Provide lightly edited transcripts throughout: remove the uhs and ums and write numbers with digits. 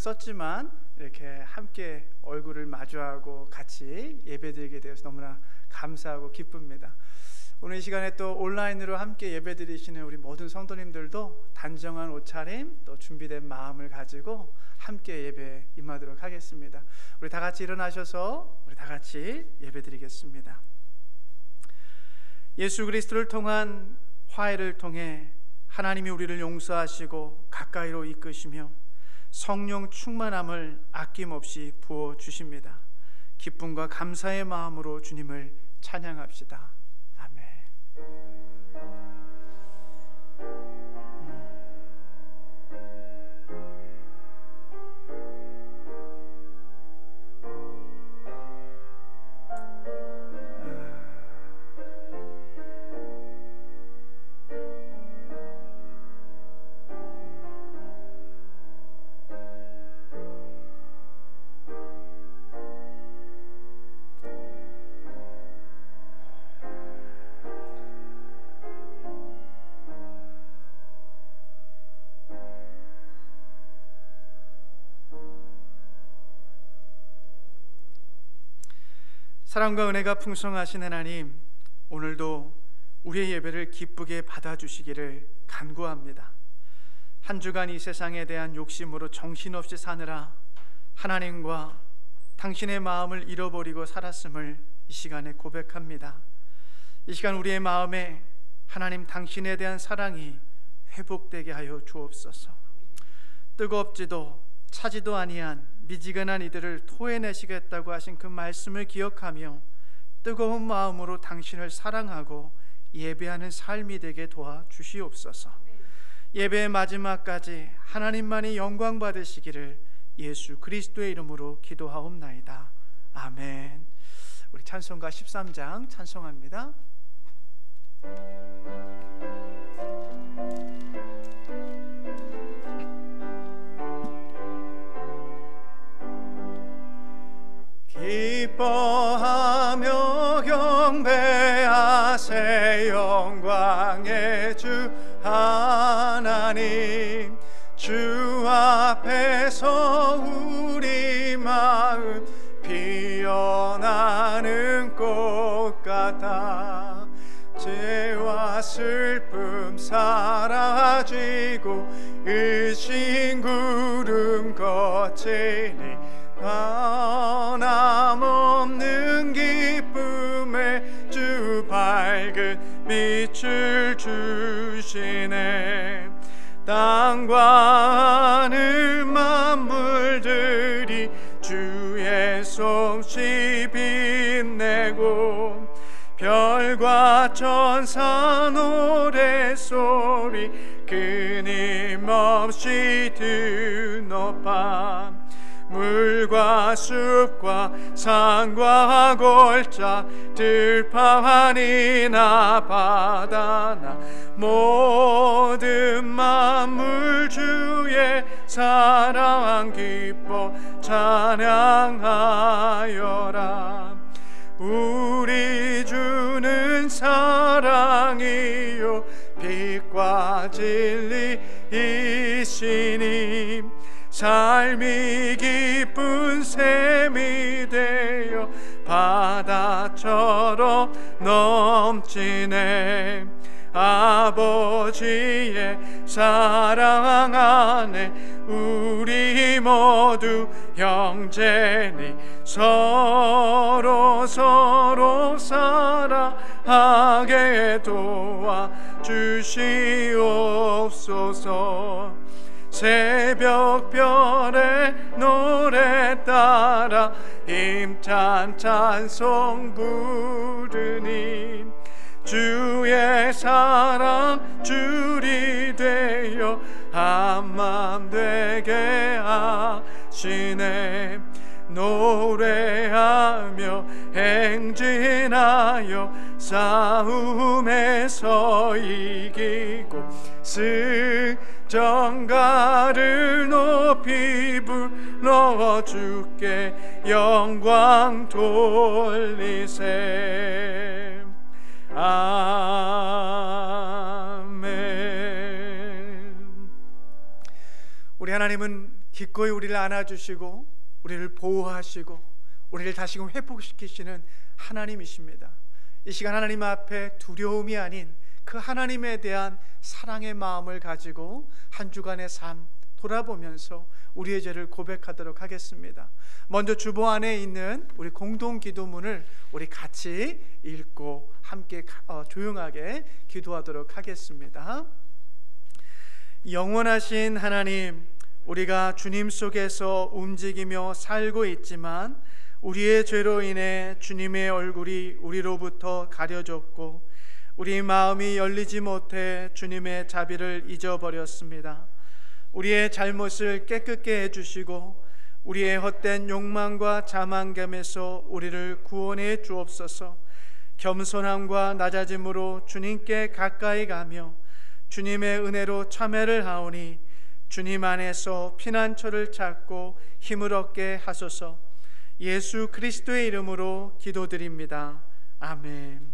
썼지만 이렇게 함께 얼굴을 마주하고 같이 예배드리게 되어서 너무나 감사하고 기쁩니다. 오늘 이 시간에 또 온라인으로 함께 예배드리시는 우리 모든 성도님들도 단정한 옷차림 또 준비된 마음을 가지고 함께 예배 임하도록 하겠습니다. 우리 다 같이 일어나셔서 우리 다 같이 예배드리겠습니다. 예수 그리스도를 통한 화해를 통해 하나님이 우리를 용서하시고 가까이로 이끄시며 성령 충만함을 아낌없이 부어주십니다. 기쁨과 감사의 마음으로 주님을 찬양합시다. 아멘. 사랑과 은혜가 풍성하신 하나님, 오늘도 우리의 예배를 기쁘게 받아주시기를 간구합니다. 한 주간 이 세상에 대한 욕심으로 정신없이 사느라 하나님과 당신의 마음을 잃어버리고 살았음을 이 시간에 고백합니다. 이 시간 우리의 마음에 하나님 당신에 대한 사랑이 회복되게 하여 주옵소서. 뜨겁지도 차지도 아니한 미지근한 이들을 토해내시겠다고 하신 그 말씀을 기억하며 뜨거운 마음으로 당신을 사랑하고 예배하는 삶이 되게 도와주시옵소서. 예배의 마지막까지 하나님만이 영광 받으시기를 예수 그리스도의 이름으로 기도하옵나이다. 아멘. 우리 찬송가 13장 찬송합니다. 기뻐하며 경배하세 영광의 주 하나님. 주 앞에서 우리 마음 피어나는 꽃 같아. 죄와 슬픔 사라지고 의심 구름 거치니 변함없는 기쁨에 주 밝은 빛을 주시네. 땅과 하늘 만물들이 주의 솜씨 빛내고 별과 천사 노래소리 끊임없이 드높아. 물과 숲과 산과 골짜 들판이나 바다나 모든 만물 주의 사랑 기뻐 찬양하여라. 우리 주는 사랑이요 빛과 진리이시니 삶이 기쁜 샘이 되어 바다처럼 넘치네. 아버지의 사랑 안에 우리 모두 형제니 서로 사랑하게 도와주시옵소서. 새벽별의 노래 따라 힘찬 찬송 부르니 주의 사랑 줄이 되어 한맘 되게 하시네. 노래하며 행진하여 싸움에서 이기고 승전가를 높이 불러 주께 영광 돌리세. 아멘. 우리 하나님은 기꺼이 우리를 안아주시고 우리를 보호하시고 우리를 다시금 회복시키시는 하나님이십니다. 이 시간 하나님 앞에 두려움이 아닌 그 하나님에 대한 사랑의 마음을 가지고 한 주간의 삶 돌아보면서 우리의 죄를 고백하도록 하겠습니다. 먼저 주보 안에 있는 우리 공동 기도문을 우리 같이 읽고 함께 조용하게 기도하도록 하겠습니다. 영원하신 하나님, 우리가 주님 속에서 움직이며 살고 있지만 우리의 죄로 인해 주님의 얼굴이 우리로부터 가려졌고 우리 마음이 열리지 못해 주님의 자비를 잊어버렸습니다. 우리의 잘못을 깨끗게 해주시고 우리의 헛된 욕망과 자만감에서 우리를 구원해 주옵소서. 겸손함과 낮아짐으로 주님께 가까이 가며 주님의 은혜로 참회를 하오니 주님 안에서 피난처를 찾고 힘을 얻게 하소서. 예수 그리스도의 이름으로 기도드립니다. 아멘.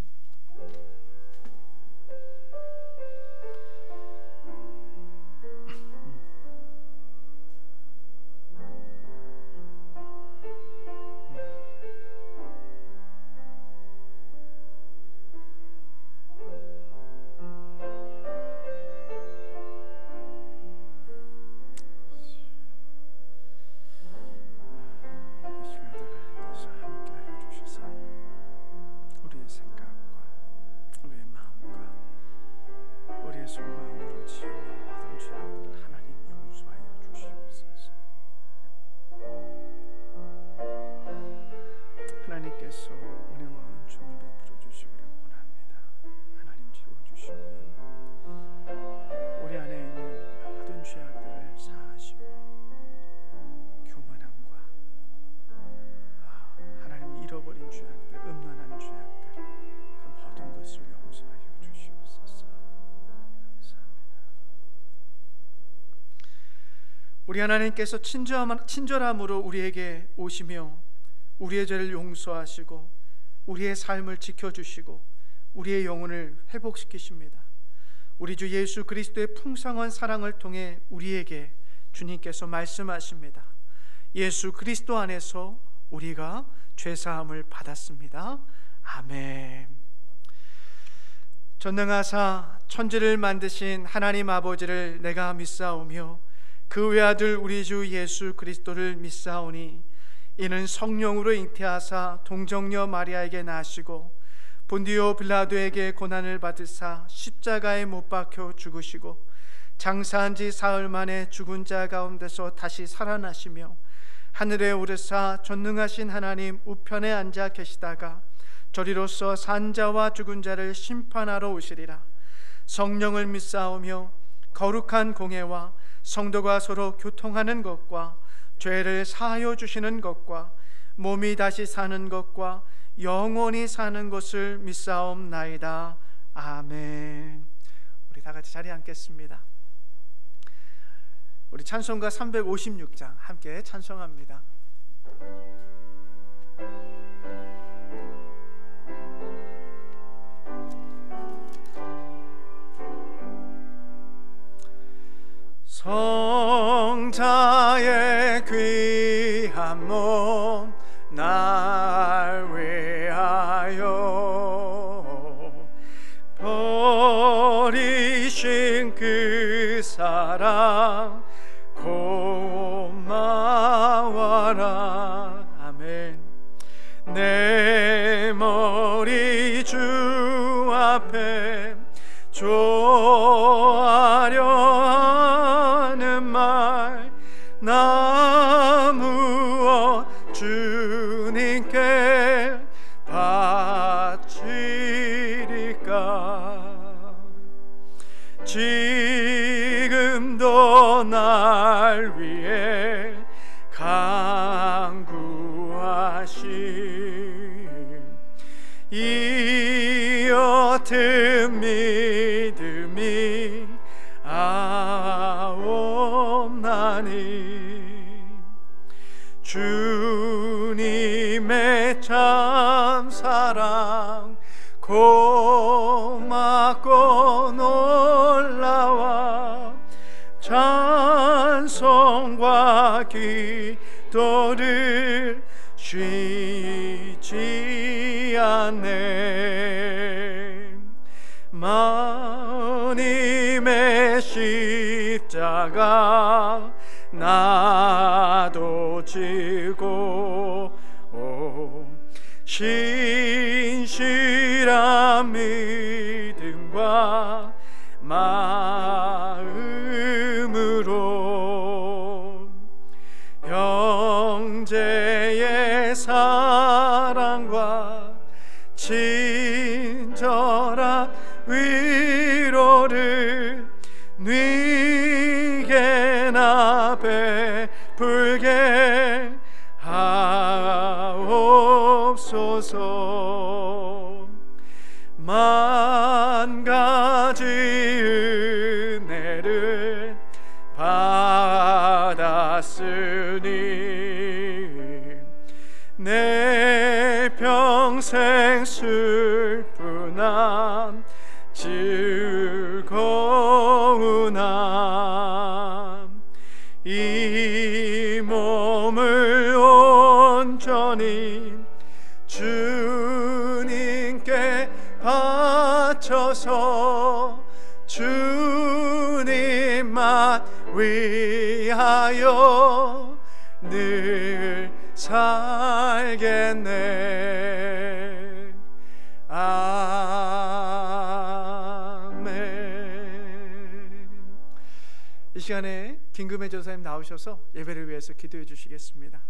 하나님께서 은혜와 은총을 베풀어 주시기를 원합니다. 하나님 채워주시고요, 우리 안에 있는 모든 죄악들을 사하시고 교만함과 하나님이 잃어버린 죄악들, 음란한 죄악들, 그 모든 것을 용서하여 주시옵소서. 감사합니다. 우리 하나님께서 친절함으로 우리에게 오시며 우리의 죄를 용서하시고 우리의 삶을 지켜주시고 우리의 영혼을 회복시키십니다. 우리 주 예수 그리스도의 풍성한 사랑을 통해 우리에게 주님께서 말씀하십니다. 예수 그리스도 안에서 우리가 죄사함을 받았습니다. 아멘. 전능하사 천지를 만드신 하나님 아버지를 내가 믿사오며 그 외아들 우리 주 예수 그리스도를 믿사오니 이는 성령으로 잉태하사 동정녀 마리아에게 나시고 본디오 빌라도에게 고난을 받으사 십자가에 못 박혀 죽으시고 장사한 지 사흘 만에 죽은 자 가운데서 다시 살아나시며 하늘에 오르사 전능하신 하나님 우편에 앉아 계시다가 저리로서 산 자와 죽은 자를 심판하러 오시리라. 성령을 믿사오며 거룩한 공회와 성도가 서로 교통하는 것과 죄를 사하여 주시는 것과 몸이 다시 사는 것과 영원히 사는 것을 믿사옵나이다. 아멘. 우리 다 같이 자리에 앉겠습니다. 우리 찬송가 356장 함께 찬송합니다. 성자의 귀한 몸 날 위하여 버리신 그 사랑 고마워라. 아멘. 내 머리 주 앞에 조아려 하는 말 나 무엇 주님께 바치리까. 지금도 날 위해 간구하심 이 옅은 믿음이 아옵나니 주님의 참 사랑 고맙고 놀라워 찬송하리. 찬송과 기도를 쉬지 않네. 마님의 십자가 나도 지고 신실한 믿음과 마음으로 형제의 사랑과 친절한 위로를 네게나 베풀게 하옵소서. 만 가지 은혜를 받았으니 내 평생 슬픈함 즐거운함 이 몸을 온전히 주님께 바쳐서 주님만 위하여 늘 살겠네. 아멘. 이 시간에 김금혜 전사님 나오셔서 예배를 위해서 기도해 주시겠습니다.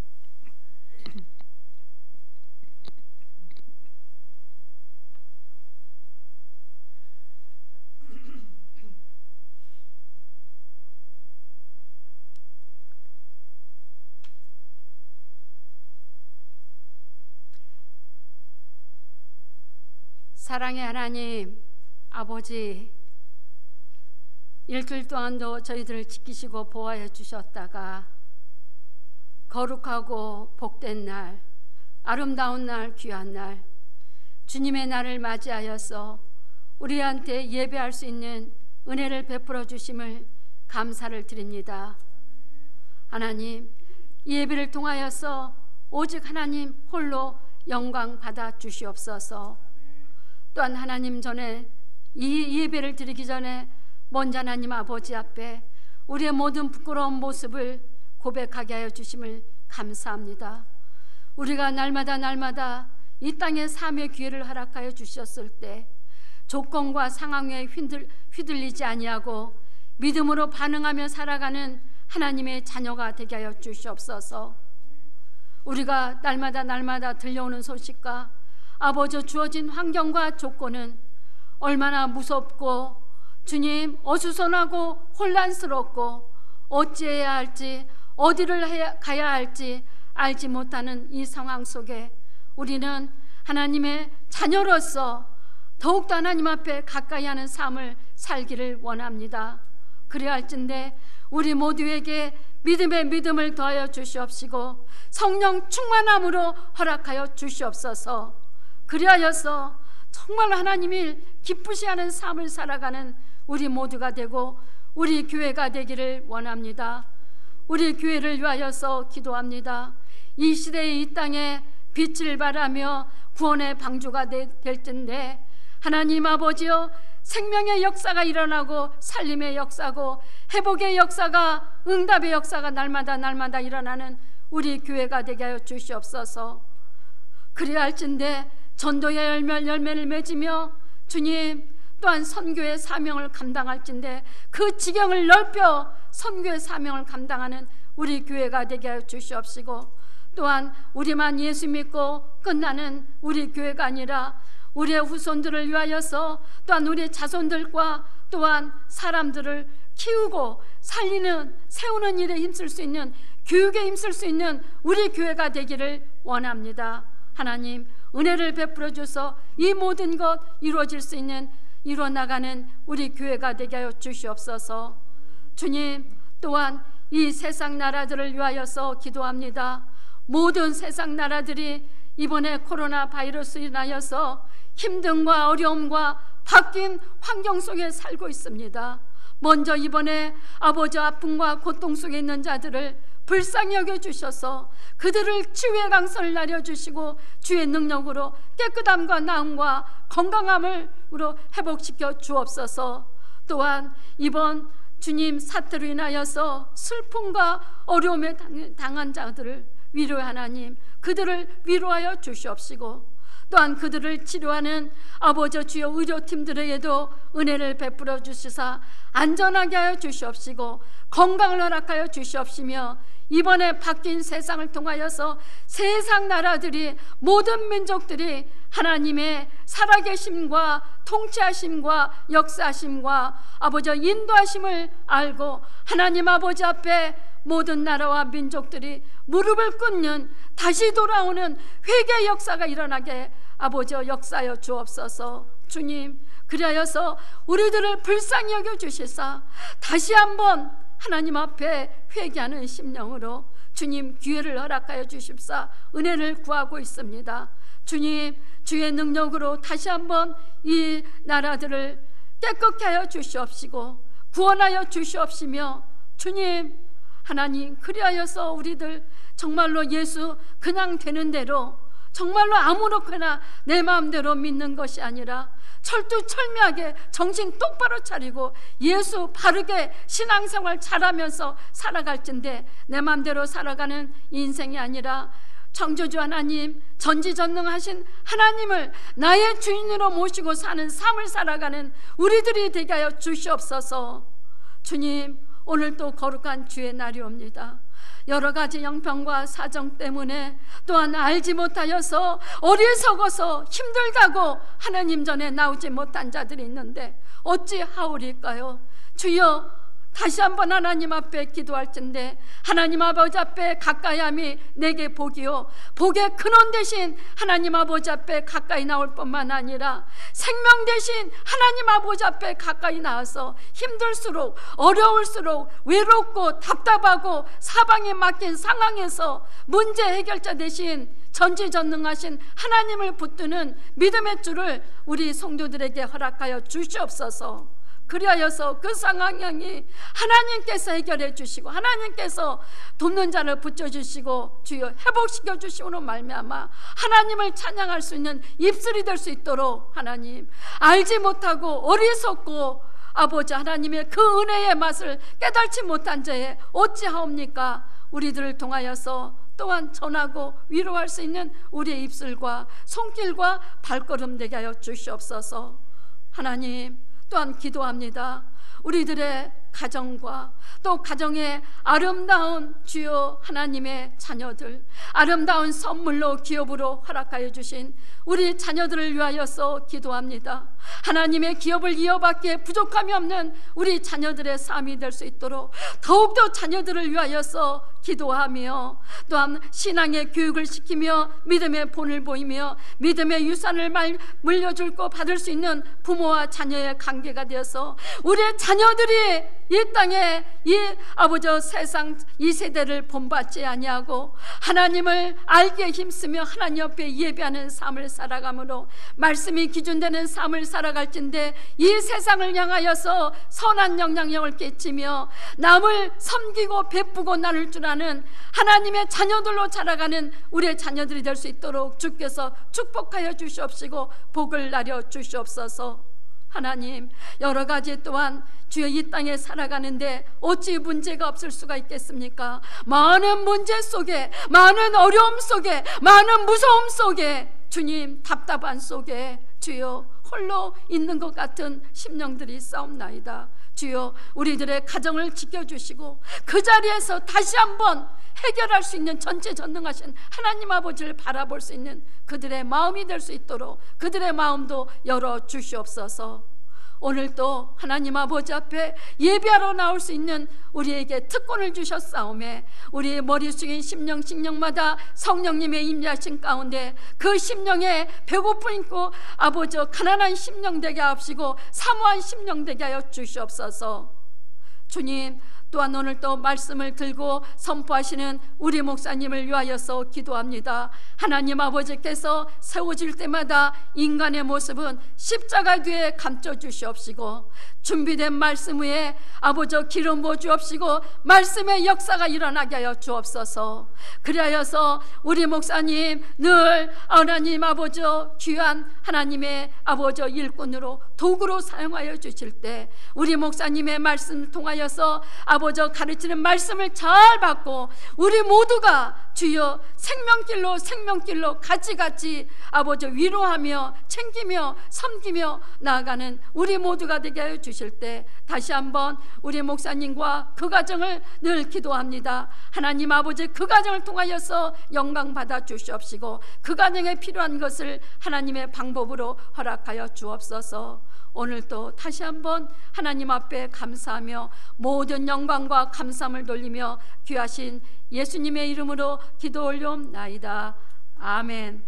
사랑의 하나님 아버지, 일주일 동안도 저희들을 지키시고 보호해 주셨다가 거룩하고 복된 날, 아름다운 날, 귀한 날, 주님의 날을 맞이하여서 우리한테 예배할 수 있는 은혜를 베풀어 주심을 감사를 드립니다. 하나님, 이 예배를 통하여서 오직 하나님 홀로 영광 받아 주시옵소서. 또한 하나님 전에 이 예배를 드리기 전에 먼저 하나님 아버지 앞에 우리의 모든 부끄러운 모습을 고백하게 하여 주심을 감사합니다. 우리가 날마다 이 땅의 삶의 기회를 허락하여 주셨을 때 조건과 상황에 휘둘리지 아니하고 믿음으로 반응하며 살아가는 하나님의 자녀가 되게 하여 주시옵소서. 우리가 날마다 들려오는 소식과 아버지 주어진 환경과 조건은 얼마나 무섭고 주님 어수선하고 혼란스럽고 어찌해야 할지 어디를 가야 할지 알지 못하는 이 상황 속에 우리는 하나님의 자녀로서 더욱더 하나님 앞에 가까이 하는 삶을 살기를 원합니다. 그래야 할진대 우리 모두에게 믿음의 믿음을 더하여 주시옵시고 성령 충만함으로 허락하여 주시옵소서. 그리하여서 정말 하나님이 기쁘시하는 삶을 살아가는 우리 모두가 되고 우리 교회가 되기를 원합니다. 우리 교회를 위하여서 기도합니다. 이 시대의 이 땅에 빛을 발하며 구원의 방주가 될 텐데 하나님 아버지여, 생명의 역사가 일어나고 살림의 역사고 회복의 역사가, 응답의 역사가 날마다 일어나는 우리 교회가 되게 하여 주시옵소서. 그래야 할진대 전도의 열매를 맺으며 주님 또한 선교의 사명을 감당할진대 그 지경을 넓혀 선교의 사명을 감당하는 우리 교회가 되게 하여 주시옵시고, 또한 우리만 예수 믿고 끝나는 우리 교회가 아니라 우리의 후손들을 위하여서 또한 우리 자손들과 또한 사람들을 키우고 살리는, 세우는 일에 힘쓸 수 있는, 교육에 힘쓸 수 있는 우리 교회가 되기를 원합니다. 하나님 은혜를 베풀어 줘서 이 모든 것 이루어질 수 있는, 이루어나가는 우리 교회가 되게 하여 주시옵소서. 주님 또한 이 세상 나라들을 위하여서 기도합니다. 모든 세상 나라들이 이번에 코로나 바이러스로 인하여서 힘듦과 어려움과 바뀐 환경 속에 살고 있습니다. 먼저 이번에 아버지 아픔과 고통 속에 있는 자들을 불쌍히 여겨주셔서 그들을 치유의 강선을 날려주시고 주의 능력으로 깨끗함과 나음과 건강함으로 회복시켜 주옵소서. 또한 이번 주님 사태로 인하여서 슬픔과 어려움에 당한 자들을 위로의 하나님, 그들을 위로하여 주시옵시고, 또한 그들을 치료하는 아버지 주여 의료팀들에게도 은혜를 베풀어 주시사 안전하게 하여 주시옵시고 건강을 허락하여 주시옵시며, 이번에 바뀐 세상을 통하여서 세상 나라들이, 모든 민족들이 하나님의 살아계심과 통치하심과 역사하심과 아버지 인도하심을 알고 하나님 아버지 앞에 모든 나라와 민족들이 무릎을 꿇는, 다시 돌아오는 회개의 역사가 일어나게 아버지 역사하여 주옵소서. 주님, 그리하여서 우리들을 불쌍히 여겨주시사 다시 한번 하나님 앞에 회개하는 심령으로 주님 기회를 허락하여 주십사 은혜를 구하고 있습니다. 주님, 주의 능력으로 다시 한번 이 나라들을 깨끗게 하여 주시옵시고 구원하여 주시옵시며, 주님 하나님, 그리하여서 우리들 정말로 예수 그냥 되는 대로, 정말로 아무렇게나 내 마음대로 믿는 것이 아니라 철두철미하게 정신 똑바로 차리고 예수 바르게 신앙생활 잘하면서 살아갈진데, 내 마음대로 살아가는 인생이 아니라 창조주 하나님, 전지전능하신 하나님을 나의 주인으로 모시고 사는 삶을 살아가는 우리들이 되게 하여 주시옵소서. 주님, 오늘도 거룩한 주의 날이옵니다. 여러 가지 형편과 사정 때문에, 또한 알지 못하여서 어리석어서 힘들다고 하나님 전에 나오지 못한 자들이 있는데 어찌하오리까요? 주여, 다시 한번 하나님 앞에 기도할진대 하나님 아버지 앞에 가까이함이 내게 복이요, 복의 근원 대신 하나님 아버지 앞에 가까이 나올 뿐만 아니라 생명 대신 하나님 아버지 앞에 가까이 나와서 힘들수록, 어려울수록, 외롭고 답답하고 사방에 막힌 상황에서 문제 해결자 대신 전지전능하신 하나님을 붙드는 믿음의 줄을 우리 성도들에게 허락하여 주시옵소서. 그리하여서 그 상황이 하나님께서 해결해 주시고 하나님께서 돕는 자를 붙여주시고 주여 회복시켜 주시므로 말미암아 하나님을 찬양할 수 있는 입술이 될 수 있도록, 하나님, 알지 못하고 어리석고 아버지 하나님의 그 은혜의 맛을 깨닫지 못한 자에 어찌하옵니까? 우리들을 통하여서 또한 전하고 위로할 수 있는 우리의 입술과 손길과 발걸음 되게 하여 주시옵소서. 하나님, 또한 기도합니다. 우리들의 가정과 또 가정의 아름다운 주여 하나님의 자녀들, 아름다운 선물로 기업으로 허락하여 주신 우리 자녀들을 위하여서 기도합니다. 하나님의 기업을 이어받기에 부족함이 없는 우리 자녀들의 삶이 될 수 있도록 더욱더 자녀들을 위하여서 기도하며, 또한 신앙의 교육을 시키며 믿음의 본을 보이며 믿음의 유산을 물려줄 거 받을 수 있는 부모와 자녀의 관계가 되어서 우리의 자녀들이 이 땅에 이 아버지 세상 이 세대를 본받지 아니하고 하나님을 알게 힘쓰며 하나님 옆에 예배하는 삶을 살아가므로 말씀이 기준되는 삶을 살아갈진데, 이 세상을 향하여서 선한 영향력을 끼치며 남을 섬기고 베푸고 나눌 줄 아는 하나님의 자녀들로 자라가는 우리의 자녀들이 될 수 있도록 주께서 축복하여 주시옵시고 복을 나려 주시옵소서. 하나님, 여러 가지 또한 주여 이 땅에 살아가는데 어찌 문제가 없을 수가 있겠습니까? 많은 문제 속에, 많은 어려움 속에, 많은 무서움 속에, 주님 답답한 속에 주여 홀로 있는 것 같은 심령들이 싸움나이다. 주여, 우리들의 가정을 지켜주시고 그 자리에서 다시 한번 해결할 수 있는 전지전능하신 하나님 아버지를 바라볼 수 있는 그들의 마음이 될 수 있도록 그들의 마음도 열어 주시옵소서. 오늘도 하나님 아버지 앞에 예배하러 나올 수 있는 우리에게 특권을 주셨사오매, 우리의 머리 숙인 심령마다 성령님의 임재하신 가운데 그 심령에 배고픔 있고 아버지 가난한 심령 되게 하옵시고 사모한 심령 되게 하여 주시옵소서. 주님, 또한 오늘 또 말씀을 들고 선포하시는 우리 목사님을 위하여서 기도합니다. 하나님 아버지께서 세워질 때마다 인간의 모습은 십자가 뒤에 감춰 주시옵시고, 준비된 말씀 위에 아버지 기름 부어 주옵시고, 말씀의 역사가 일어나게 하여 주옵소서. 그리하여서 우리 목사님 늘 하나님 아버지 귀한 하나님의 아버지 일꾼으로 도구로 사용하여 주실 때, 우리 목사님의 말씀을 통하여서 아버지 가르치는 말씀을 잘 받고 우리 모두가 주여 생명길로 같이 아버지 위로하며 챙기며 섬기며 나아가는 우리 모두가 되게 하여 주실 때, 다시 한번 우리 목사님과 그 가정을 늘 기도합니다. 하나님 아버지 그 가정을 통하여서 영광 받아 주시옵시고, 그 가정에 필요한 것을 하나님의 방법으로 허락하여 주옵소서. 오늘도 다시 한번 하나님 앞에 감사하며 모든 영광과 감사함을 돌리며 귀하신 예수님의 이름으로 기도 올려옵나이다. 아멘.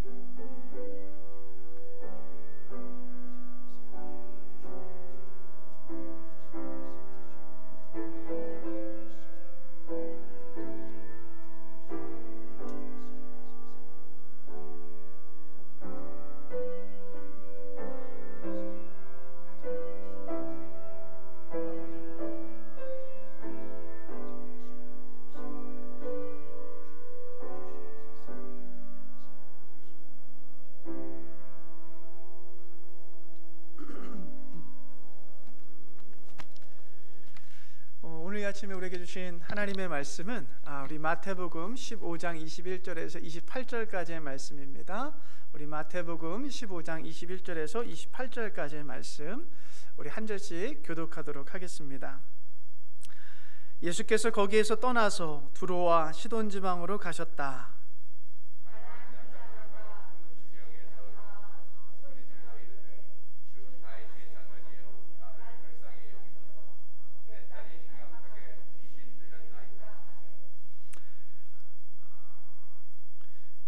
오늘 아침에 우리에게 주신 하나님의 말씀은 우리 마태복음 15장 21절에서 28절까지의 말씀입니다. 우리 마태복음 15장 21절에서 28절까지의 말씀, 우리 한 절씩 교독하도록 하겠습니다. 예수께서 거기에서 떠나서 두로와 시돈 지방으로 가셨다.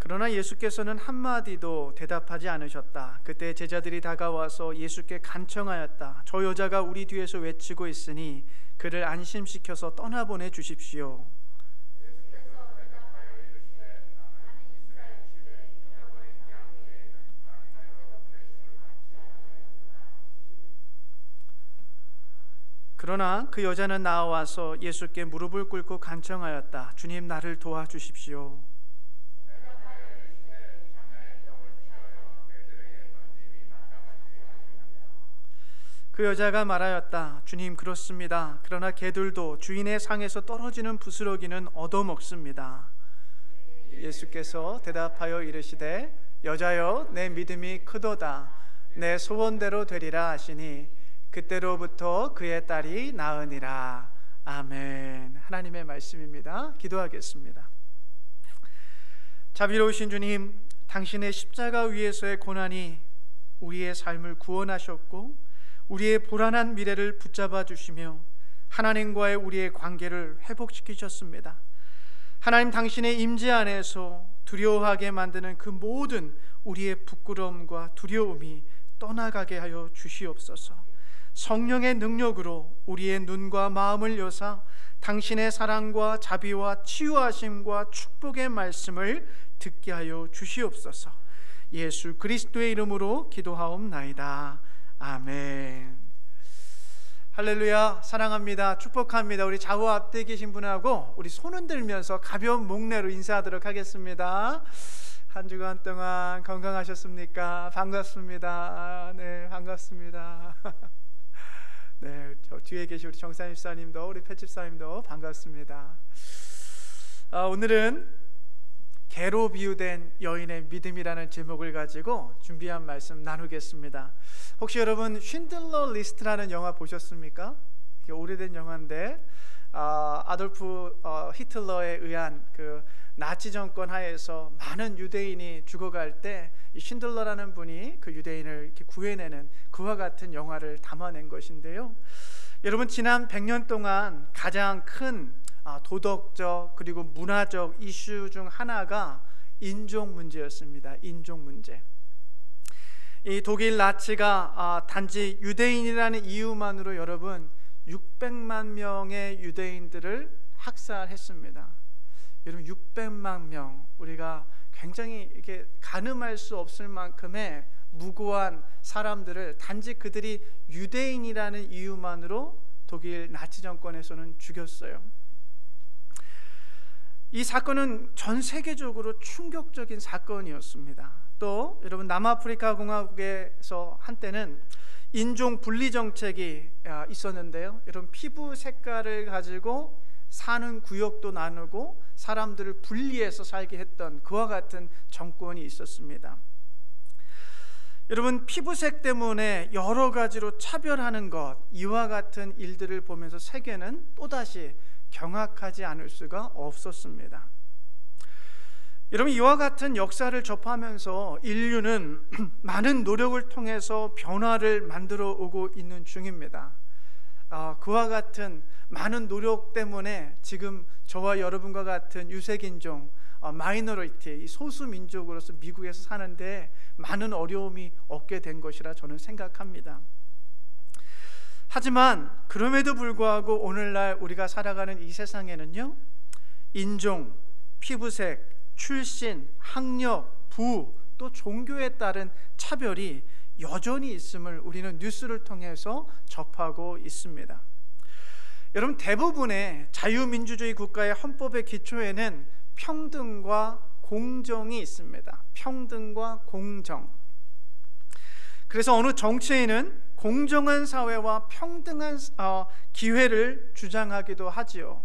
그러나 예수께서는 한마디도 대답하지 않으셨다. 그때 제자들이 다가와서 예수께 간청하였다. 저 여자가 우리 뒤에서 외치고 있으니 그를 안심시켜서 떠나보내 주십시오. 그러나 그 여자는 나와서 예수께 무릎을 꿇고 간청하였다. 주님, 나를 도와주십시오. 그 여자가 말하였다. 주님, 그렇습니다. 그러나 개들도 주인의 상에서 떨어지는 부스러기는 얻어먹습니다. 예수께서 대답하여 이르시되, 여자여, 내 믿음이 크도다. 내 소원대로 되리라 하시니 그때로부터 그의 딸이 나으니라. 아멘. 하나님의 말씀입니다. 기도하겠습니다. 자비로우신 주님, 당신의 십자가 위에서의 고난이 우리의 삶을 구원하셨고 우리의 불안한 미래를 붙잡아 주시며 하나님과의 우리의 관계를 회복시키셨습니다. 하나님, 당신의 임재 안에서 두려워하게 만드는 그 모든 우리의 부끄러움과 두려움이 떠나가게 하여 주시옵소서. 성령의 능력으로 우리의 눈과 마음을 여사 당신의 사랑과 자비와 치유하심과 축복의 말씀을 듣게 하여 주시옵소서. 예수 그리스도의 이름으로 기도하옵나이다. 아멘. 할렐루야. 사랑합니다. 축복합니다. 우리 좌우 앞에 계신 분하고 우리 손 흔들면서 가벼운 목례로 인사하도록 하겠습니다. 한 주간 동안 건강하셨습니까? 반갑습니다. 네, 반갑습니다. 네, 저 뒤에 계신 우리 정산 집사님도 우리 팻 집사님도 반갑습니다. 오늘은 개로 비유된 여인의 믿음이라는 제목을 가지고 준비한 말씀 나누겠습니다. 혹시 여러분 쉰들러 리스트라는 영화 보셨습니까? 이게 오래된 영화인데 아돌프 히틀러에 의한 그 나치 정권 하에서 많은 유대인이 죽어갈 때 이 쉰들러라는 분이 그 유대인을 이렇게 구해내는 그와 같은 영화를 담아낸 것인데요. 여러분, 지난 100년 동안 가장 큰 도덕적 그리고 문화적 이슈 중 하나가 인종 문제였습니다. 인종 문제. 이 독일 나치가 단지 유대인이라는 이유만으로 여러분 600만 명의 유대인들을 학살했습니다. 여러분 600만 명, 우리가 굉장히 이렇게 가늠할 수 없을 만큼의 무고한 사람들을 단지 그들이 유대인이라는 이유만으로 독일 나치 정권에서는 죽였어요. 이 사건은 전 세계적으로 충격적인 사건이었습니다. 또 여러분 남아프리카 공화국에서 한때는 인종 분리 정책이 있었는데요. 여러분 피부 색깔을 가지고 사는 구역도 나누고 사람들을 분리해서 살게 했던 그와 같은 정권이 있었습니다. 여러분 피부색 때문에 여러 가지로 차별하는 것, 이와 같은 일들을 보면서 세계는 또다시 경악하지 않을 수가 없었습니다. 여러분 이와 같은 역사를 접하면서 인류는 많은 노력을 통해서 변화를 만들어 오고 있는 중입니다. 그와 같은 많은 노력 때문에 지금 저와 여러분과 같은 유색인종, 마이너리티, 소수민족으로서 미국에서 사는데 많은 어려움이 없게 된 것이라 저는 생각합니다. 하지만 그럼에도 불구하고 오늘날 우리가 살아가는 이 세상에는요, 인종, 피부색, 출신, 학력, 부, 또 종교에 따른 차별이 여전히 있음을 우리는 뉴스를 통해서 접하고 있습니다. 여러분 대부분의 자유민주주의 국가의 헌법의 기초에는 평등과 공정이 있습니다. 평등과 공정. 그래서 어느 정치인은 공정한 사회와 평등한 기회를 주장하기도 하지요.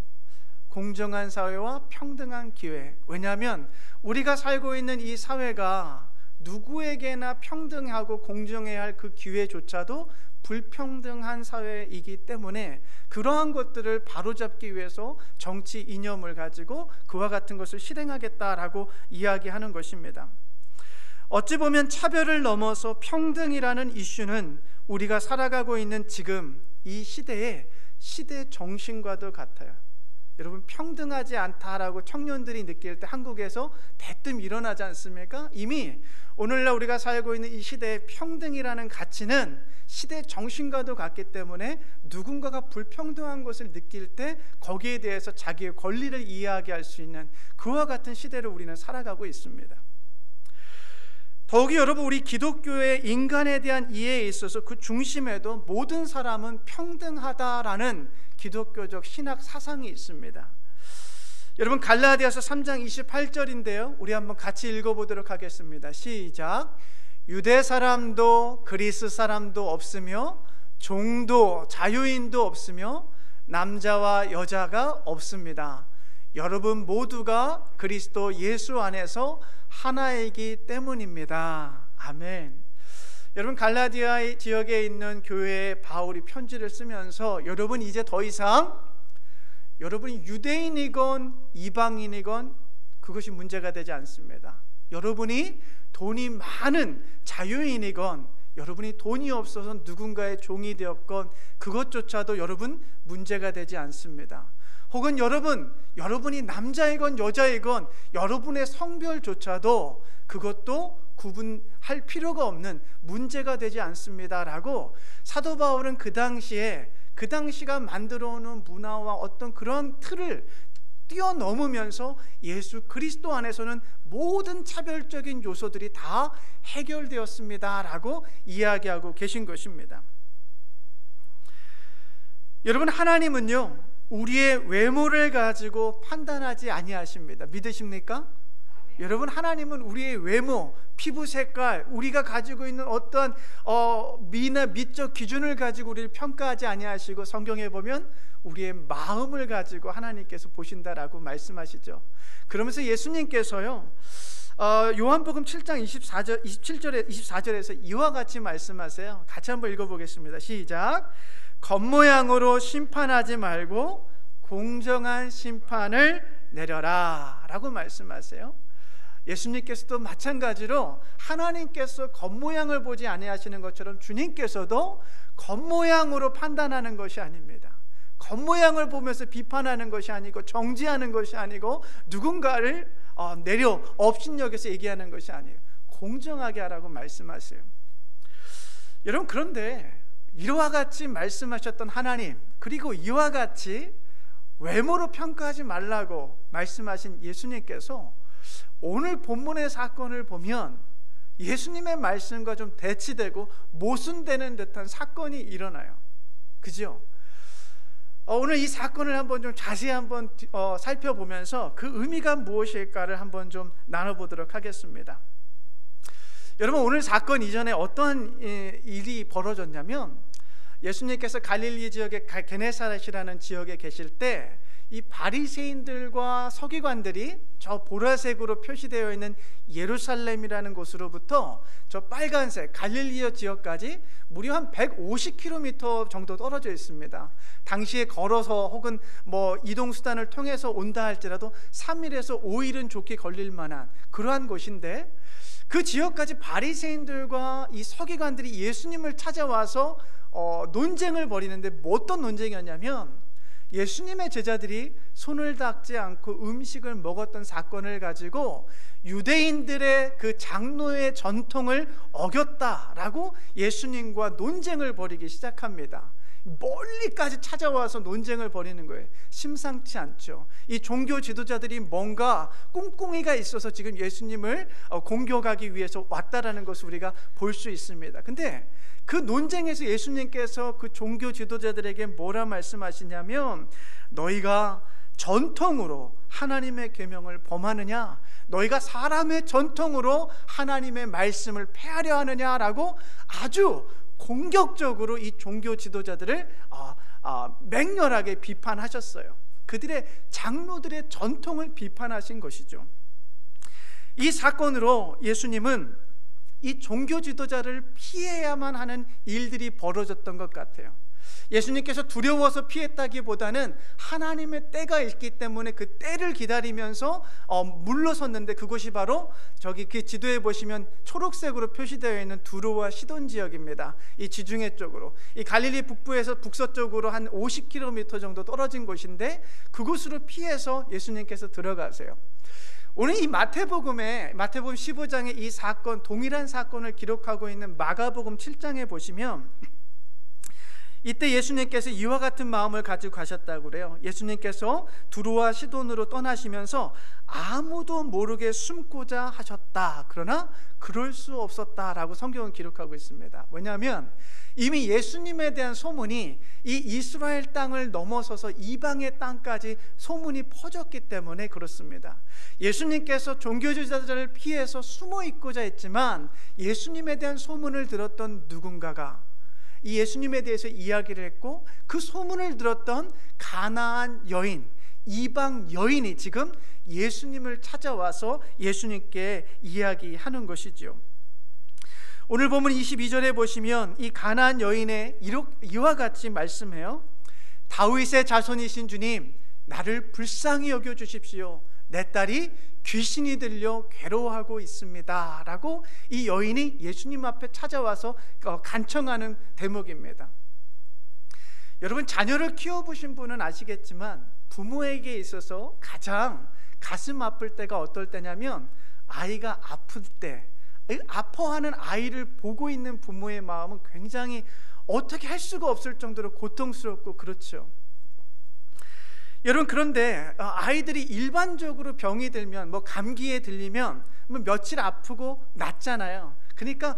공정한 사회와 평등한 기회. 왜냐하면 우리가 살고 있는 이 사회가 누구에게나 평등하고 공정해야 할 그 기회조차도 불평등한 사회이기 때문에 그러한 것들을 바로잡기 위해서 정치 이념을 가지고 그와 같은 것을 실행하겠다라고 이야기하는 것입니다. 어찌 보면 차별을 넘어서 평등이라는 이슈는 우리가 살아가고 있는 지금 이 시대의 시대 정신과도 같아요. 여러분 평등하지 않다라고 청년들이 느낄 때 한국에서 대뜸 일어나지 않습니까? 이미 오늘날 우리가 살고 있는 이 시대의 평등이라는 가치는 시대 정신과도 같기 때문에 누군가가 불평등한 것을 느낄 때 거기에 대해서 자기의 권리를 이야기할 수 있는 그와 같은 시대를 우리는 살아가고 있습니다. 더욱이 여러분 우리 기독교의 인간에 대한 이해에 있어서 그 중심에도 모든 사람은 평등하다라는 기독교적 신학 사상이 있습니다. 여러분 갈라디아서 3장 28절인데요. 우리 한번 같이 읽어보도록 하겠습니다. 시작. 유대 사람도 그리스 사람도 없으며 종도 자유인도 없으며 남자와 여자가 없습니다. 여러분 모두가 그리스도 예수 안에서 하나이기 때문입니다. 아멘. 여러분 갈라디아 지역에 있는 교회에 바울이 편지를 쓰면서 여러분 이제 더 이상 여러분이 유대인이건 이방인이건 그것이 문제가 되지 않습니다. 여러분이 돈이 많은 자유인이건 여러분이 돈이 없어서 누군가의 종이 되었건 그것조차도 여러분 문제가 되지 않습니다. 혹은 여러분이 남자이건 여자이건 여러분의 성별조차도 그것도 구분할 필요가 없는 문제가 되지 않습니다라고 사도 바울은 그 당시가 만들어 놓은 문화와 어떤 그런 틀을 뛰어넘으면서 예수 그리스도 안에서는 모든 차별적인 요소들이 다 해결되었습니다라고 이야기하고 계신 것입니다. 여러분 하나님은요 우리의 외모를 가지고 판단하지 아니하십니다. 믿으십니까? 여러분 하나님은 우리의 외모, 피부 색깔, 우리가 가지고 있는 어떠한 미나 미적 기준을 가지고 우리를 평가하지 아니하시고 성경에 보면 우리의 마음을 가지고 하나님께서 보신다라고 말씀하시죠. 그러면서 예수님께서요 요한복음 7장 24절에서 이와 같이 말씀하세요. 같이 한번 읽어보겠습니다. 시작. 겉모양으로 심판하지 말고 공정한 심판을 내려라 라고 말씀하세요. 예수님께서도 마찬가지로 하나님께서 겉모양을 보지 아니하시는 것처럼 주님께서도 겉모양으로 판단하는 것이 아닙니다. 겉모양을 보면서 비판하는 것이 아니고 정죄하는 것이 아니고 누군가를 내려 업신여겨서 얘기하는 것이 아니에요. 공정하게 하라고 말씀하세요. 여러분 그런데 이와 같이 말씀하셨던 하나님, 그리고 이와 같이 외모로 평가하지 말라고 말씀하신 예수님께서 오늘 본문의 사건을 보면 예수님의 말씀과 좀 대치되고 모순되는 듯한 사건이 일어나요. 그죠? 오늘 이 사건을 한번 좀 자세히 한번 살펴보면서 그 의미가 무엇일까를 한번 좀 나눠보도록 하겠습니다. 여러분, 오늘 사건 이전에 어떤 일이 벌어졌냐면, 예수님께서 갈릴리 지역의 게네사렛이라는 지역에 계실 때 이 바리새인들과 서기관들이 저 보라색으로 표시되어 있는 예루살렘이라는 곳으로부터 저 빨간색 갈릴리 지역까지 무려 한 150km 정도 떨어져 있습니다. 당시에 걸어서 혹은 뭐 이동수단을 통해서 온다 할지라도 3일에서 5일은 좋게 걸릴 만한 그러한 곳인데, 그 지역까지 바리새인들과 이 서기관들이 예수님을 찾아와서 논쟁을 벌이는데, 뭐 어떤 논쟁이었냐면, 예수님의 제자들이 손을 닦지 않고 음식을 먹었던 사건을 가지고 유대인들의 그 장로의 전통을 어겼다라고 예수님과 논쟁을 벌이기 시작합니다. 멀리까지 찾아와서 논쟁을 벌이는 거예요. 심상치 않죠. 이 종교 지도자들이 뭔가 꿍꿍이가 있어서 지금 예수님을 공격하기 위해서 왔다라는 것을 우리가 볼 수 있습니다. 근데 그 논쟁에서 예수님께서 그 종교 지도자들에게 뭐라 말씀하시냐면, 너희가 전통으로 하나님의 계명을 범하느냐, 너희가 사람의 전통으로 하나님의 말씀을 폐하려 하느냐라고 아주 공격적으로 이 종교 지도자들을 맹렬하게 비판하셨어요. 그들의 장로들의 전통을 비판하신 것이죠. 이 사건으로 예수님은 이 종교 지도자를 피해야만 하는 일들이 벌어졌던 것 같아요. 예수님께서 두려워서 피했다기보다는 하나님의 때가 있기 때문에 그 때를 기다리면서 물러섰는데, 그곳이 바로 저기 그 지도에 보시면 초록색으로 표시되어 있는 두로와 시돈 지역입니다. 이 지중해 쪽으로, 이 갈릴리 북부에서 북서쪽으로 한 50km 정도 떨어진 곳인데, 그곳으로 피해서 예수님께서 들어가세요. 오늘 이 마태복음 15장에 이 사건, 동일한 사건을 기록하고 있는 마가복음 7장에 보시면, 이때 예수님께서 이와 같은 마음을 가지고 가셨다고 그래요. 예수님께서 두로와 시돈으로 떠나시면서 아무도 모르게 숨고자 하셨다. 그러나 그럴 수 없었다라고 성경은 기록하고 있습니다. 왜냐하면 이미 예수님에 대한 소문이 이 이스라엘 땅을 넘어서서 이방의 땅까지 소문이 퍼졌기 때문에 그렇습니다. 예수님께서 종교지도자들을 피해서 숨어 있고자 했지만, 예수님에 대한 소문을 들었던 누군가가 이 예수님에 대해서 이야기를 했고, 그 소문을 들었던 가나안 여인, 이방 여인이 지금 예수님을 찾아와서 예수님께 이야기하는 것이죠. 오늘 본문 22절에 보시면 이 가나안 여인의 이와 같이 말씀해요. 다윗의 자손이신 주님, 나를 불쌍히 여겨주십시오. 내 딸이 귀신이 들려 괴로워하고 있습니다 라고 이 여인이 예수님 앞에 찾아와서 간청하는 대목입니다. 여러분, 자녀를 키워보신 분은 아시겠지만 부모에게 있어서 가장 가슴 아플 때가 어떨 때냐면, 아이가 아플 때, 아파하는 아이를 보고 있는 부모의 마음은 굉장히 어떻게 할 수가 없을 정도로 고통스럽고 그렇죠. 여러분, 그런데 아이들이 일반적으로 병이 들면, 뭐 감기에 들리면 뭐 며칠 아프고 낫잖아요. 그러니까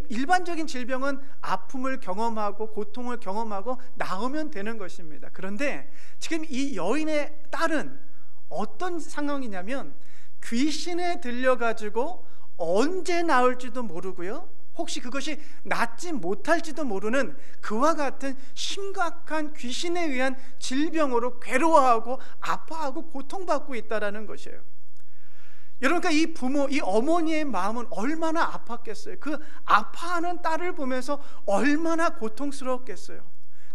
일반적인 질병은 아픔을 경험하고 고통을 경험하고 나으면 되는 것입니다. 그런데 지금 이 여인의 딸은 어떤 상황이냐면, 귀신에 들려가지고 언제 나을지도 모르고요, 혹시 그것이 낫지 못할지도 모르는 그와 같은 심각한 귀신에 의한 질병으로 괴로워하고 아파하고 고통받고 있다라는 것이에요. 여러분, 그러니까 이 부모, 이 어머니의 마음은 얼마나 아팠겠어요. 그 아파하는 딸을 보면서 얼마나 고통스러웠겠어요.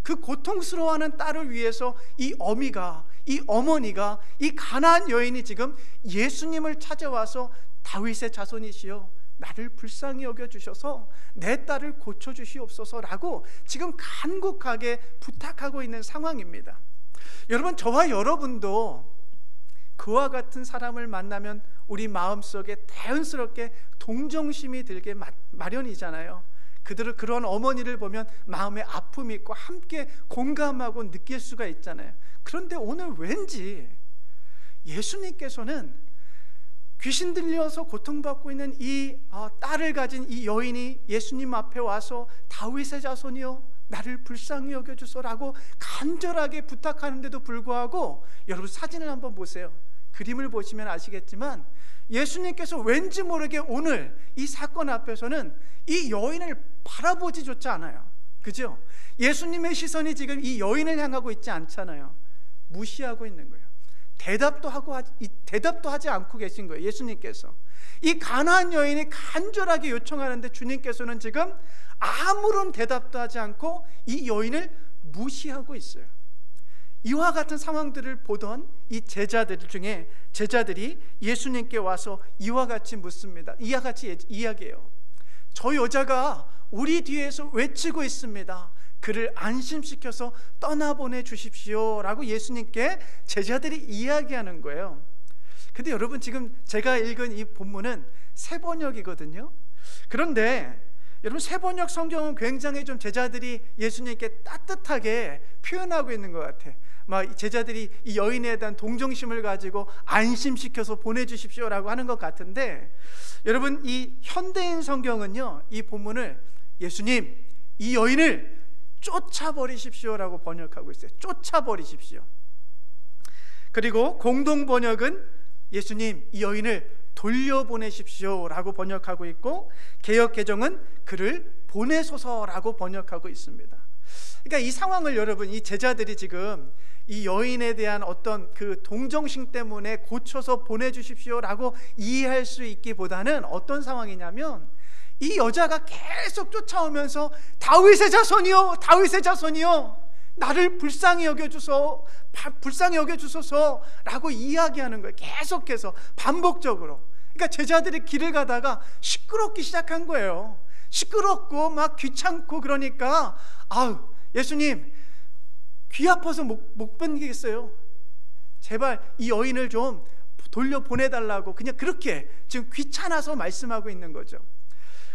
그 고통스러워하는 딸을 위해서 이 어머니가 이 가나안 여인이 지금 예수님을 찾아와서, 다윗의 자손이시여, 나를 불쌍히 여겨주셔서 내 딸을 고쳐주시옵소서라고 지금 간곡하게 부탁하고 있는 상황입니다. 여러분, 저와 여러분도 그와 같은 사람을 만나면 우리 마음속에 자연스럽게 동정심이 들게 마련이잖아요. 그들을 그런 어머니를 보면 마음에 아픔이 있고 함께 공감하고 느낄 수가 있잖아요. 그런데 오늘 왠지 예수님께서는 귀신 들려서 고통받고 있는 이 딸을 가진 이 여인이 예수님 앞에 와서 다윗의 자손이여 나를 불쌍히 여겨주소라고 간절하게 부탁하는데도 불구하고, 여러분 사진을 한번 보세요. 그림을 보시면 아시겠지만 예수님께서 왠지 모르게 오늘 이 사건 앞에서는 이 여인을 바라보지조차 않아요. 그죠? 예수님의 시선이 지금 이 여인을 향하고 있지 않잖아요. 무시하고 있는 거예요. 대답도 하지 않고 계신 거예요. 예수님께서 이 가나안 여인이 간절하게 요청하는데 주님께서는 지금 아무런 대답도 하지 않고 이 여인을 무시하고 있어요. 이와 같은 상황들을 보던 이 제자들 중에 제자들이 예수님께 와서 이와 같이 묻습니다. 이와 같이 이야기해요. 저 여자가 우리 뒤에서 외치고 있습니다. 그를 안심시켜서 떠나보내 주십시오 라고 예수님께 제자들이 이야기하는 거예요. 근데 여러분, 지금 제가 읽은 이 본문은 세번역이거든요. 그런데 여러분, 세번역 성경은 굉장히 좀 제자들이 예수님께 따뜻하게 표현하고 있는 것 같아. 막 제자들이 이 여인에 대한 동정심을 가지고 안심시켜서 보내주십시오라고 하는 것 같은데, 여러분 이 현대인 성경은요, 이 본문을 예수님 이 여인을 쫓아버리십시오라고 번역하고 있어요. 쫓아버리십시오. 그리고 공동 번역은 예수님 이 여인을 돌려보내십시오라고 번역하고 있고, 개역 개정은 그를 보내소서라고 번역하고 있습니다. 그러니까 이 상황을 여러분, 이 제자들이 지금 이 여인에 대한 어떤 그 동정심 때문에 고쳐서 보내주십시오라고 이해할 수 있기보다는 어떤 상황이냐면, 이 여자가 계속 쫓아오면서 다윗의 자손이요 다윗의 자손이요 나를 불쌍히 여겨주소서라고 이야기하는 거예요. 계속해서 반복적으로. 그러니까 제자들이 길을 가다가 시끄럽기 시작한 거예요. 시끄럽고 막 귀찮고, 그러니까 예수님 귀 아파서 못 버티겠어요. 제발 이 여인을 좀 돌려보내달라고 그냥 그렇게 지금 귀찮아서 말씀하고 있는 거죠.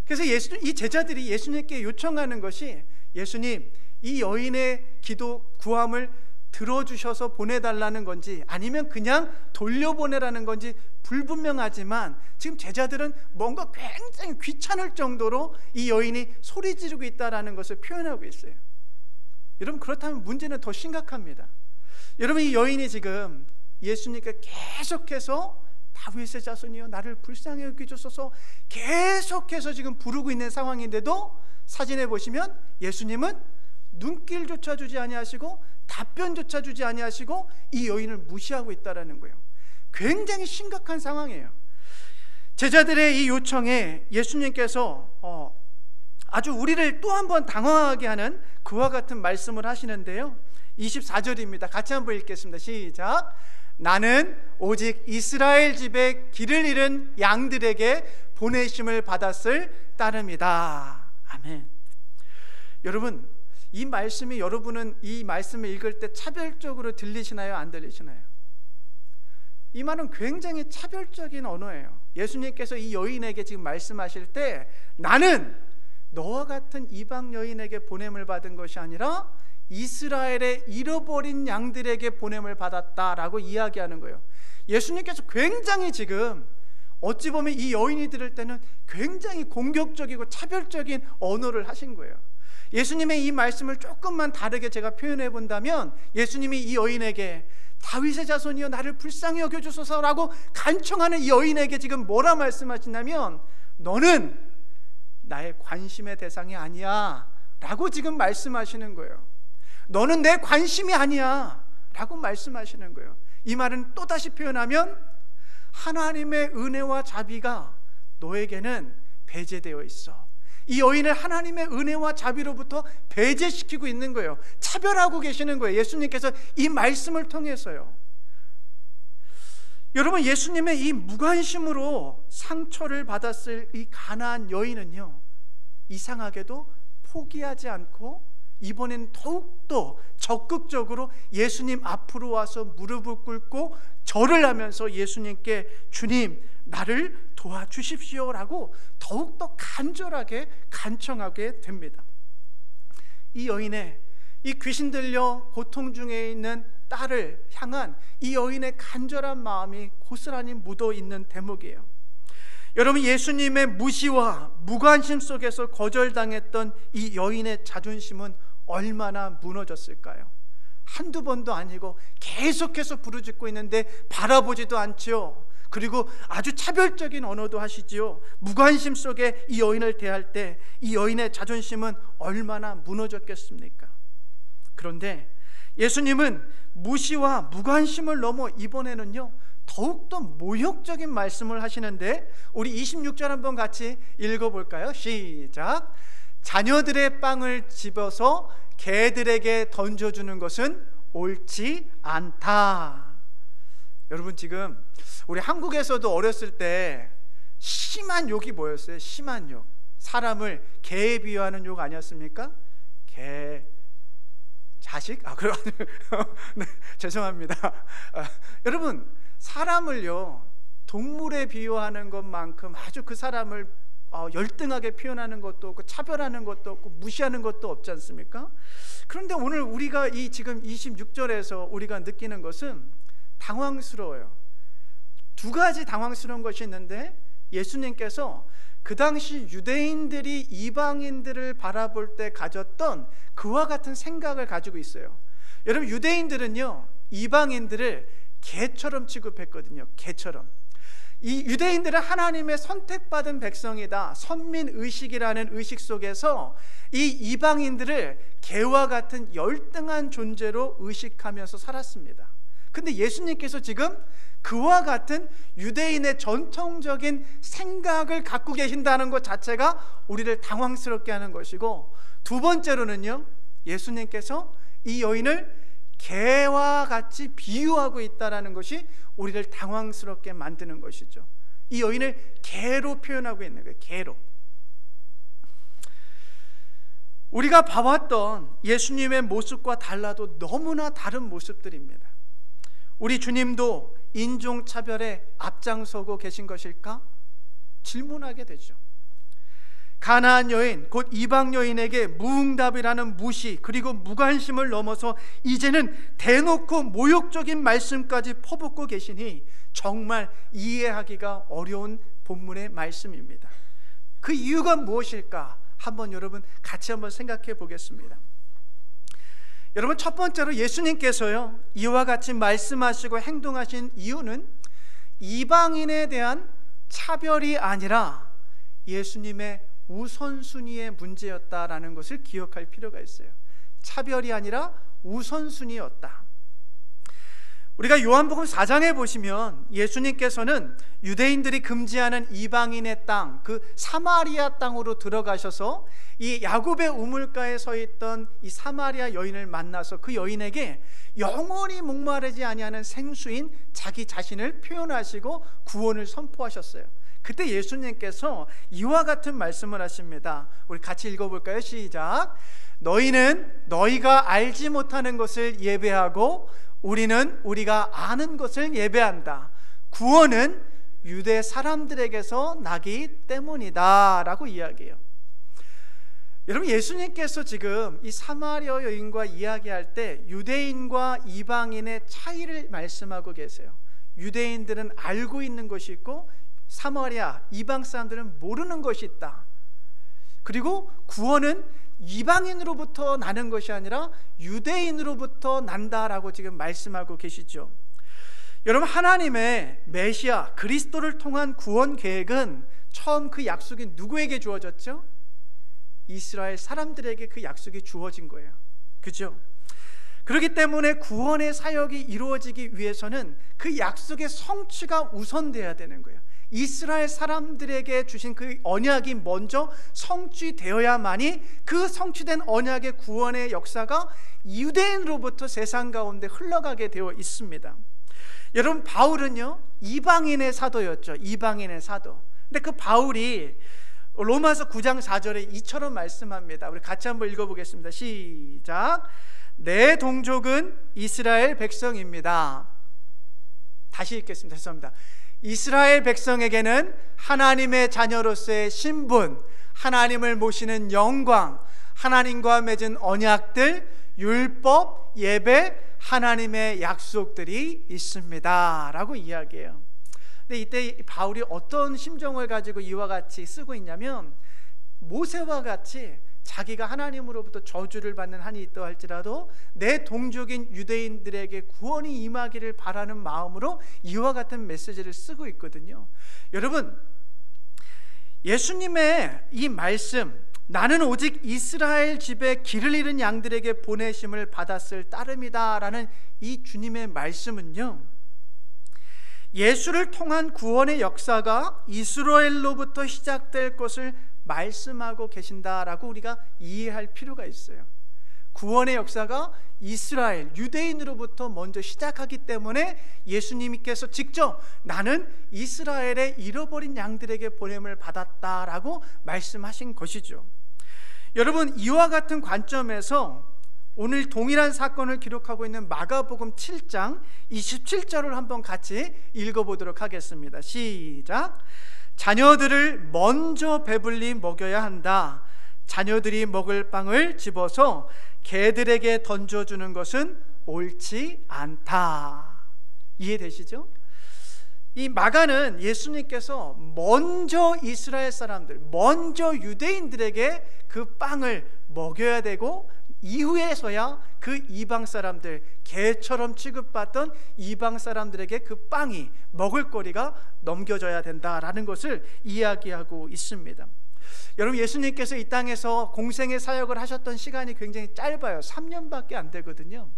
그래서 이 제자들이 예수님께 요청하는 것이, 예수님 이 여인의 기도 구함을 들어주셔서 보내달라는 건지 아니면 그냥 돌려보내라는 건지 불분명하지만, 지금 제자들은 뭔가 굉장히 귀찮을 정도로 이 여인이 소리 지르고 있다는 것을 표현하고 있어요. 여러분, 그렇다면 문제는 더 심각합니다. 여러분, 이 여인이 지금 예수님께 계속해서 다윗의 자손이여 나를 불쌍히 여기소서 계속해서 지금 부르고 있는 상황인데도, 사진에 보시면 예수님은 눈길조차 주지 아니하시고 답변조차 주지 아니하시고 이 여인을 무시하고 있다는 거예요. 굉장히 심각한 상황이에요. 제자들의 이 요청에 예수님께서 아주 우리를 또 한 번 당황하게 하는 그와 같은 말씀을 하시는데요. 24절입니다. 같이 한번 읽겠습니다. 시작. 나는 오직 이스라엘 집에 길을 잃은 양들에게 보내심을 받았을 따름이다. 아멘. 여러분, 이 말씀이, 여러분은 이 말씀을 읽을 때 차별적으로 들리시나요? 안 들리시나요? 이 말은 굉장히 차별적인 언어예요. 예수님께서 이 여인에게 지금 말씀하실 때, 나는 너와 같은 이방 여인에게 보냄을 받은 것이 아니라 이스라엘의 잃어버린 양들에게 보냄을 받았다라고 이야기하는 거예요. 예수님께서 굉장히 지금 어찌 보면 이 여인이 들을 때는 굉장히 공격적이고 차별적인 언어를 하신 거예요. 예수님의 이 말씀을 조금만 다르게 제가 표현해 본다면, 예수님이 이 여인에게 다윗의 자손이여 나를 불쌍히 여겨주소서라고 간청하는 이 여인에게 지금 뭐라 말씀하시냐면, 너는 나의 관심의 대상이 아니야 라고 지금 말씀하시는 거예요. 너는 내 관심이 아니야 라고 말씀하시는 거예요. 이 말은 또다시 표현하면, 하나님의 은혜와 자비가 너에게는 배제되어 있어. 이 여인을 하나님의 은혜와 자비로부터 배제시키고 있는 거예요. 차별하고 계시는 거예요. 예수님께서 이 말씀을 통해서요. 여러분, 예수님의 이 무관심으로 상처를 받았을 이 가나안 여인은요, 이상하게도 포기하지 않고 이번엔 더욱더 적극적으로 예수님 앞으로 와서 무릎을 꿇고 절을 하면서 예수님께 주님 나를 도와주십시오라고 더욱더 간절하게 간청하게 됩니다. 이 여인의 이 귀신 들려 고통 중에 있는 딸을 향한 이 여인의 간절한 마음이 고스란히 묻어 있는 대목이에요. 여러분, 예수님의 무시와 무관심 속에서 거절당했던 이 여인의 자존심은 얼마나 무너졌을까요? 한두 번도 아니고 계속해서 부르짖고 있는데 바라보지도 않지요. 그리고 아주 차별적인 언어도 하시지요. 무관심 속에 이 여인을 대할 때 이 여인의 자존심은 얼마나 무너졌겠습니까? 그런데 예수님은 무시와 무관심을 넘어 이번에는요 더욱더 모욕적인 말씀을 하시는데, 우리 26절 한번 같이 읽어볼까요? 시작. 자녀들의 빵을 집어서 개들에게 던져주는 것은 옳지 않다. 여러분, 지금 우리 한국에서도 어렸을 때 심한 욕이 뭐였어요? 심한 욕. 사람을 개에 비유하는 욕 아니었습니까? 개, 자식? 그래. 네, 죄송합니다. 여러분, 사람을요 동물에 비유하는 것만큼 아주 그 사람을 열등하게 표현하는 것도 없고 차별하는 것도 없고 무시하는 것도 없지 않습니까? 그런데 오늘 우리가 이 지금 26절에서 우리가 느끼는 것은 당황스러워요. 두 가지 당황스러운 것이 있는데, 예수님께서 그 당시 유대인들이 이방인들을 바라볼 때 가졌던 그와 같은 생각을 가지고 있어요. 여러분, 유대인들은요 이방인들을 개처럼 취급했거든요. 개처럼. 이 유대인들은 하나님의 선택받은 백성이다, 선민의식이라는 의식 속에서 이 이방인들을 개와 같은 열등한 존재로 의식하면서 살았습니다. 근데 예수님께서 지금 그와 같은 유대인의 전통적인 생각을 갖고 계신다는 것 자체가 우리를 당황스럽게 하는 것이고, 두 번째로는요 예수님께서 이 여인을 개와 같이 비유하고 있다는 것이 우리를 당황스럽게 만드는 것이죠. 이 여인을 개로 표현하고 있는 거예요. 개로. 우리가 봐왔던 예수님의 모습과 달라도 너무나 다른 모습들입니다. 우리 주님도 인종차별에 앞장서고 계신 것일까? 질문하게 되죠. 가나안 여인, 곧 이방 여인에게 무응답이라는 무시 그리고 무관심을 넘어서 이제는 대놓고 모욕적인 말씀까지 퍼붓고 계시니 정말 이해하기가 어려운 본문의 말씀입니다. 그 이유가 무엇일까? 한번 여러분 같이 한번 생각해 보겠습니다. 여러분, 첫 번째로 예수님께서요 이와 같이 말씀하시고 행동하신 이유는 이방인에 대한 차별이 아니라 예수님의 우선순위의 문제였다라는 것을 기억할 필요가 있어요. 차별이 아니라 우선순위였다. 우리가 요한복음 4장에 보시면 예수님께서는 유대인들이 금지하는 이방인의 땅, 그 사마리아 땅으로 들어가셔서 이 야곱의 우물가에 서 있던 이 사마리아 여인을 만나서 그 여인에게 영원히 목마르지 아니하는 생수인 자기 자신을 표현하시고 구원을 선포하셨어요. 그때 예수님께서 이와 같은 말씀을 하십니다. 우리 같이 읽어볼까요? 시작. 너희는 너희가 알지 못하는 것을 예배하고 우리는 우리가 아는 것을 예배한다. 구원은 유대 사람들에게서 나기 때문이다 라고 이야기해요. 여러분, 예수님께서 지금 이 사마리아 여인과 이야기할 때 유대인과 이방인의 차이를 말씀하고 계세요. 유대인들은 알고 있는 것이 있고 사마리아 이방 사람들은 모르는 것이 있다. 그리고 구원은 이방인으로부터 나는 것이 아니라 유대인으로부터 난다라고 지금 말씀하고 계시죠. 여러분, 하나님의 메시아 그리스도를 통한 구원 계획은 처음 그 약속이 누구에게 주어졌죠? 이스라엘 사람들에게 그 약속이 주어진 거예요. 그죠? 그렇기 때문에 구원의 사역이 이루어지기 위해서는 그 약속의 성취가 우선돼야 되는 거예요. 이스라엘 사람들에게 주신 그 언약이 먼저 성취되어야만이 그 성취된 언약의 구원의 역사가 유대인으로부터 세상 가운데 흘러가게 되어 있습니다. 여러분, 바울은요 이방인의 사도였죠. 이방인의 사도. 근데 그 바울이 로마서 9장 4절에 이처럼 말씀합니다. 우리 같이 한번 읽어보겠습니다. 시작. 내 동족은 이스라엘 백성입니다. 다시 읽겠습니다. 죄송합니다. 이스라엘 백성에게는 하나님의 자녀로서의 신분, 하나님을 모시는 영광, 하나님과 맺은 언약들, 율법, 예배, 하나님의 약속들이 있습니다 라고 이야기해요. 근데 이때 바울이 어떤 심정을 가지고 이와 같이 쓰고 있냐면, 모세와 같이 자기가 하나님으로부터 저주를 받는 한이 있다 할지라도 내 동족인 유대인들에게 구원이 임하기를 바라는 마음으로 이와 같은 메시지를 쓰고 있거든요. 여러분, 예수님의 이 말씀, 나는 오직 이스라엘 집에 길을 잃은 양들에게 보내심을 받았을 따름이다 라는 이 주님의 말씀은요, 예수를 통한 구원의 역사가 이스라엘로부터 시작될 것을 말씀하고 계신다라고 우리가 이해할 필요가 있어요. 구원의 역사가 이스라엘, 유대인으로부터 먼저 시작하기 때문에 예수님께서 직접 나는 이스라엘의 잃어버린 양들에게 보냄을 받았다라고 말씀하신 것이죠. 여러분, 이와 같은 관점에서 오늘 동일한 사건을 기록하고 있는 마가복음 7장 27절을 한번 같이 읽어보도록 하겠습니다. 시작. 자녀들을 먼저 배불리 먹여야 한다. 자녀들이 먹을 빵을 집어서 개들에게 던져주는 것은 옳지 않다. 이해되시죠? 이 마가는 예수님께서 먼저 이스라엘 사람들, 먼저 유대인들에게 그 빵을 먹여야 되고, 이후에서야 그 이방 사람들, 개처럼 취급받던 이방 사람들에게 그 빵이, 먹을거리가 넘겨져야 된다라는 것을 이야기하고 있습니다. 여러분, 예수님께서 이 땅에서 공생의 사역을 하셨던 시간이 굉장히 짧아요. 3년밖에 안 되거든요.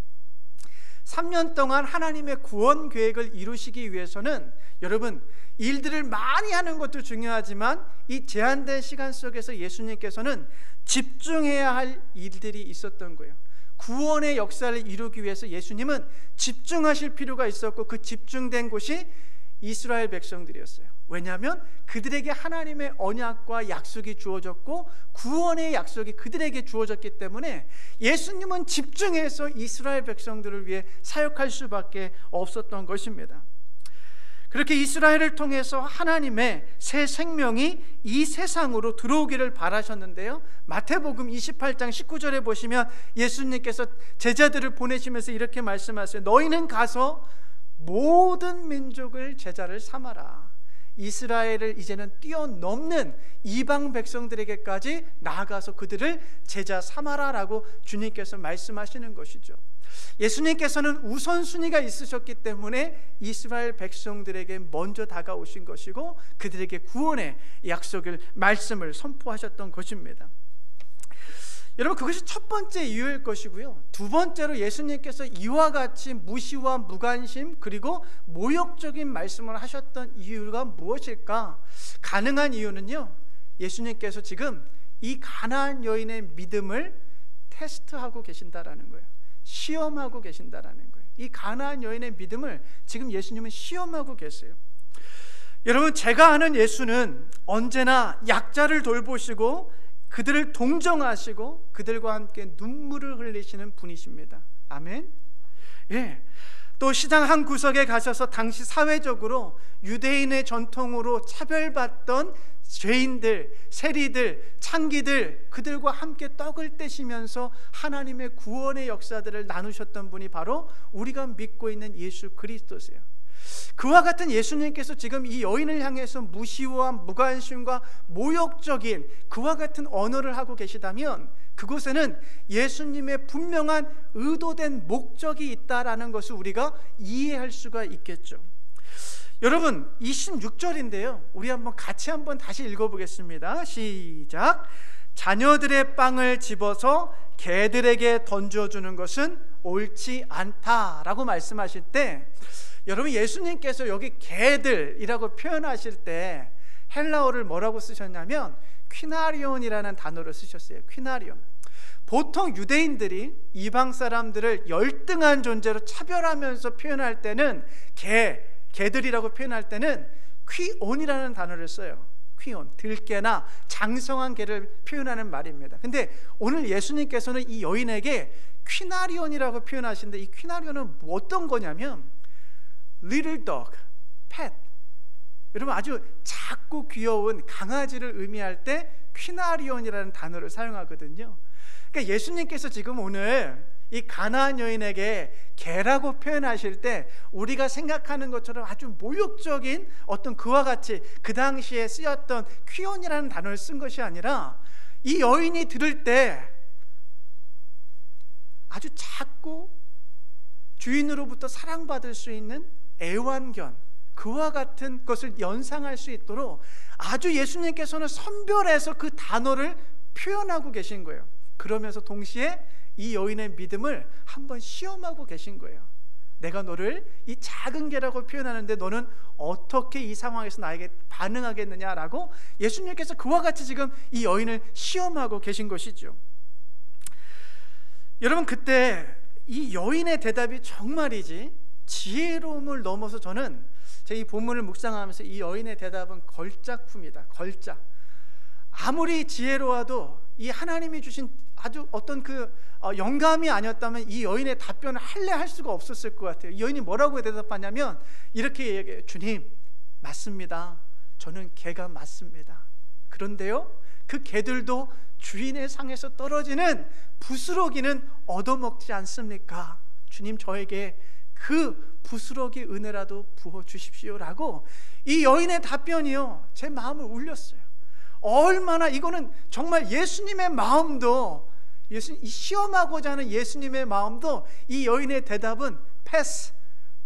3년 동안 하나님의 구원 계획을 이루시기 위해서는 여러분, 일들을 많이 하는 것도 중요하지만 이 제한된 시간 속에서 예수님께서는 집중해야 할 일들이 있었던 거예요. 구원의 역사를 이루기 위해서 예수님은 집중하실 필요가 있었고, 그 집중된 곳이 이스라엘 백성들이었어요. 왜냐하면 그들에게 하나님의 언약과 약속이 주어졌고 구원의 약속이 그들에게 주어졌기 때문에 예수님은 집중해서 이스라엘 백성들을 위해 사역할 수밖에 없었던 것입니다. 그렇게 이스라엘을 통해서 하나님의 새 생명이 이 세상으로 들어오기를 바라셨는데요, 마태복음 28장 19절에 보시면 예수님께서 제자들을 보내시면서 이렇게 말씀하세요. 너희는 가서 모든 민족을 제자를 삼아라. 이스라엘을 이제는 뛰어넘는 이방 백성들에게까지 나아가서 그들을 제자 삼아라 라고 주님께서 말씀하시는 것이죠. 예수님께서는 우선순위가 있으셨기 때문에 이스라엘 백성들에게 먼저 다가오신 것이고 그들에게 구원의 약속을, 말씀을 선포하셨던 것입니다. 여러분, 그것이 첫 번째 이유일 것이고요. 두 번째로 예수님께서 이와 같이 무시와 무관심 그리고 모욕적인 말씀을 하셨던 이유가 무엇일까? 가능한 이유는요, 예수님께서 지금 이 가나안 여인의 믿음을 테스트하고 계신다라는 거예요. 시험하고 계신다라는 거예요. 이 가나안 여인의 믿음을 지금 예수님은 시험하고 계세요. 여러분, 제가 아는 예수는 언제나 약자를 돌보시고 그들을 동정하시고 그들과 함께 눈물을 흘리시는 분이십니다. 아멘. 예. 또 시장 한 구석에 가셔서 당시 사회적으로 유대인의 전통으로 차별받던 죄인들, 세리들, 창기들, 그들과 함께 떡을 떼시면서 하나님의 구원의 역사들을 나누셨던 분이 바로 우리가 믿고 있는 예수 그리스도세요. 그와 같은 예수님께서 지금 이 여인을 향해서 무시와 무관심과 모욕적인 그와 같은 언어를 하고 계시다면 그곳에는 예수님의 분명한 의도된 목적이 있다라는 것을 우리가 이해할 수가 있겠죠. 여러분, 26절인데요, 우리 한번 같이 한번 다시 읽어보겠습니다. 시작. 자녀들의 빵을 집어서 개들에게 던져주는 것은 옳지 않다라고 말씀하실 때, 여러분, 예수님께서 여기 개들이라고 표현하실 때 헬라어를 뭐라고 쓰셨냐면 퀴나리온이라는 단어를 쓰셨어요. 퀴나리온. 보통 유대인들이 이방 사람들을 열등한 존재로 차별하면서 표현할 때는 개들이라고 표현할 때는 퀴온이라는 단어를 써요. 퀴온, 들깨나 장성한 게를 표현하는 말입니다. 근데 오늘 예수님께서는 이 여인에게 퀴나리온이라고 표현하시는데, 이 퀴나리온은 어떤 거냐면 little dog, pet. 여러분, 아주 작고 귀여운 강아지를 의미할 때 퀴나리온이라는 단어를 사용하거든요. 그러니까 예수님께서 지금 오늘 이 가나안 여인에게 개라고 표현하실 때 우리가 생각하는 것처럼 아주 모욕적인 어떤 그와 같이 그 당시에 쓰였던 퀴온이라는 단어를 쓴 것이 아니라, 이 여인이 들을 때 아주 작고 주인으로부터 사랑받을 수 있는 애완견, 그와 같은 것을 연상할 수 있도록 아주 예수님께서는 선별해서 그 단어를 표현하고 계신 거예요. 그러면서 동시에 이 여인의 믿음을 한번 시험하고 계신 거예요. 내가 너를 이 작은 개라고 표현하는데 너는 어떻게 이 상황에서 나에게 반응하겠느냐라고 예수님께서 그와 같이 지금 이 여인을 시험하고 계신 것이죠. 여러분, 그때 이 여인의 대답이 정말이지 지혜로움을 넘어서, 저는 제 이 본문을 묵상하면서 이 여인의 대답은 걸작품이다. 걸작. 아무리 지혜로워도 이 하나님이 주신 아주 어떤 그 영감이 아니었다면 이 여인의 답변을 할래 할 수가 없었을 것 같아요. 이 여인이 뭐라고 대답하냐면 이렇게 얘기해요. 주님, 맞습니다. 저는 개가 맞습니다. 그런데요, 그 개들도 주인의 상에서 떨어지는 부스러기는 얻어먹지 않습니까? 주님, 저에게 그 부스러기 은혜라도 부어주십시오라고 이 여인의 답변이요, 제 마음을 울렸어요. 얼마나 이거는 정말 예수님의 마음도, 이 시험하고자 하는 예수님의 마음도 이 여인의 대답은 패스,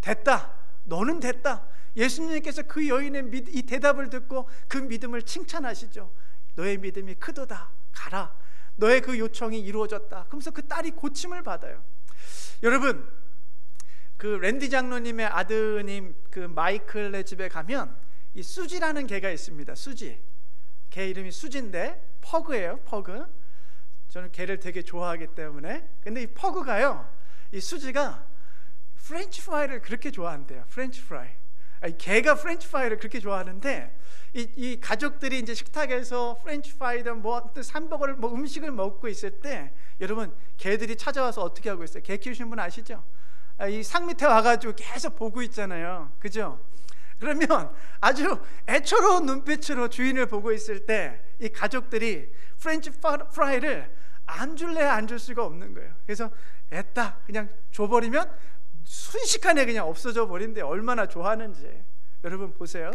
됐다, 너는 됐다. 예수님께서 그 여인의 이 대답을 듣고 그 믿음을 칭찬하시죠. 너의 믿음이 크도다, 가라. 너의 그 요청이 이루어졌다. 그러면서 그 딸이 고침을 받아요. 여러분, 그 랜디 장로님의 아드님 그 마이클의 집에 가면 이 수지라는 개가 있습니다. 수지. 개 이름이 수지인데 퍼그예요. 퍼그. 저는 개를 되게 좋아하기 때문에. 근데 이 퍼그가요, 이 수지가 프렌치 프라이를 그렇게 좋아한대요. 프렌치 프라이. 개가 프렌치 프라이를 그렇게 좋아하는데 이 가족들이 이제 식탁에서 프렌치 프라이든 뭐 햄버거를 뭐 음식을 먹고 있을 때, 여러분, 개들이 찾아와서 어떻게 하고 있어요? 개 키우시는 분 아시죠? 이 상 밑에 와가지고 계속 보고 있잖아요. 그죠? 그러면 아주 애처로운 눈빛으로 주인을 보고 있을 때 이 가족들이 프렌치 프라이를 안 줄래 안 줄 수가 없는 거예요. 그래서 애따 그냥 줘버리면 순식간에 그냥 없어져 버린대. 얼마나 좋아하는지. 여러분 보세요.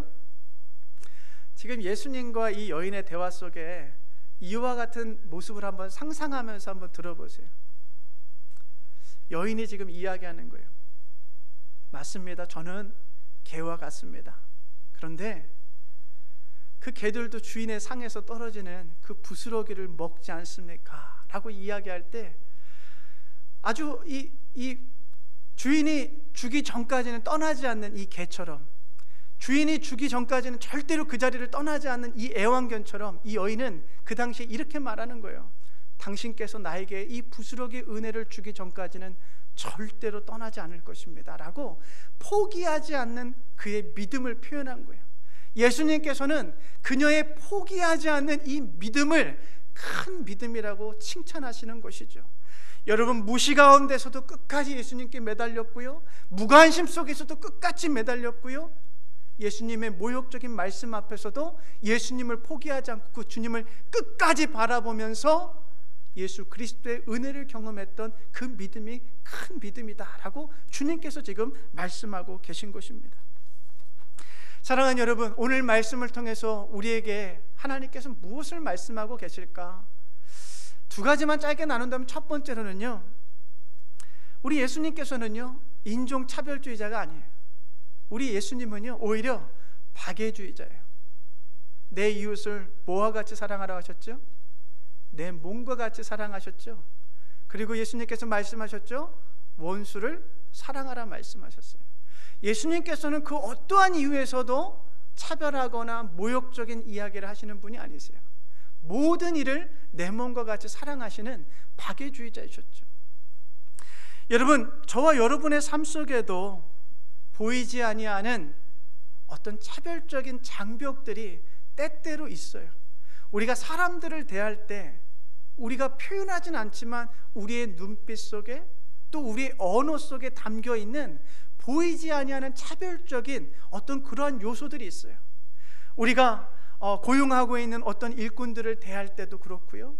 지금 예수님과 이 여인의 대화 속에 이와 같은 모습을 한번 상상하면서 한번 들어보세요. 여인이 지금 이야기하는 거예요. 맞습니다. 저는 개와 같습니다. 그런데 그 개들도 주인의 상에서 떨어지는 그 부스러기를 먹지 않습니까? 라고 이야기할 때 아주 이 주인이 주기 전까지는 떠나지 않는 이 개처럼, 주인이 주기 전까지는 절대로 그 자리를 떠나지 않는 이 애완견처럼 이 여인은 그 당시에 이렇게 말하는 거예요. 당신께서 나에게 이 부스러기 은혜를 주기 전까지는 절대로 떠나지 않을 것입니다 라고 포기하지 않는 그의 믿음을 표현한 거예요. 예수님께서는 그녀의 포기하지 않는 이 믿음을 큰 믿음이라고 칭찬하시는 것이죠. 여러분, 무시 가운데서도 끝까지 예수님께 매달렸고요, 무관심 속에서도 끝까지 매달렸고요, 예수님의 모욕적인 말씀 앞에서도 예수님을 포기하지 않고 그 주님을 끝까지 바라보면서 예수 그리스도의 은혜를 경험했던 그 믿음이 큰 믿음이다라고 주님께서 지금 말씀하고 계신 것입니다. 사랑하는 여러분, 오늘 말씀을 통해서 우리에게 하나님께서 무엇을 말씀하고 계실까? 두 가지만 짧게 나눈다면, 첫 번째로는요, 우리 예수님께서는요 인종차별주의자가 아니에요. 우리 예수님은요 오히려 박애주의자예요. 내 이웃을 뭐와 같이 사랑하라 하셨죠? 내 몸과 같이 사랑하셨죠. 그리고 예수님께서 말씀하셨죠, 원수를 사랑하라 말씀하셨어요. 예수님께서는 그 어떠한 이유에서도 차별하거나 모욕적인 이야기를 하시는 분이 아니세요. 모든 일을 내 몸과 같이 사랑하시는 박애주의자이셨죠. 여러분, 저와 여러분의 삶 속에도 보이지 아니하는 어떤 차별적인 장벽들이 때때로 있어요. 우리가 사람들을 대할 때 우리가 표현하진 않지만 우리의 눈빛 속에 또 우리의 언어 속에 담겨 있는 보이지 아니하는 차별적인 어떤 그러한 요소들이 있어요. 우리가 고용하고 있는 어떤 일꾼들을 대할 때도 그렇고요,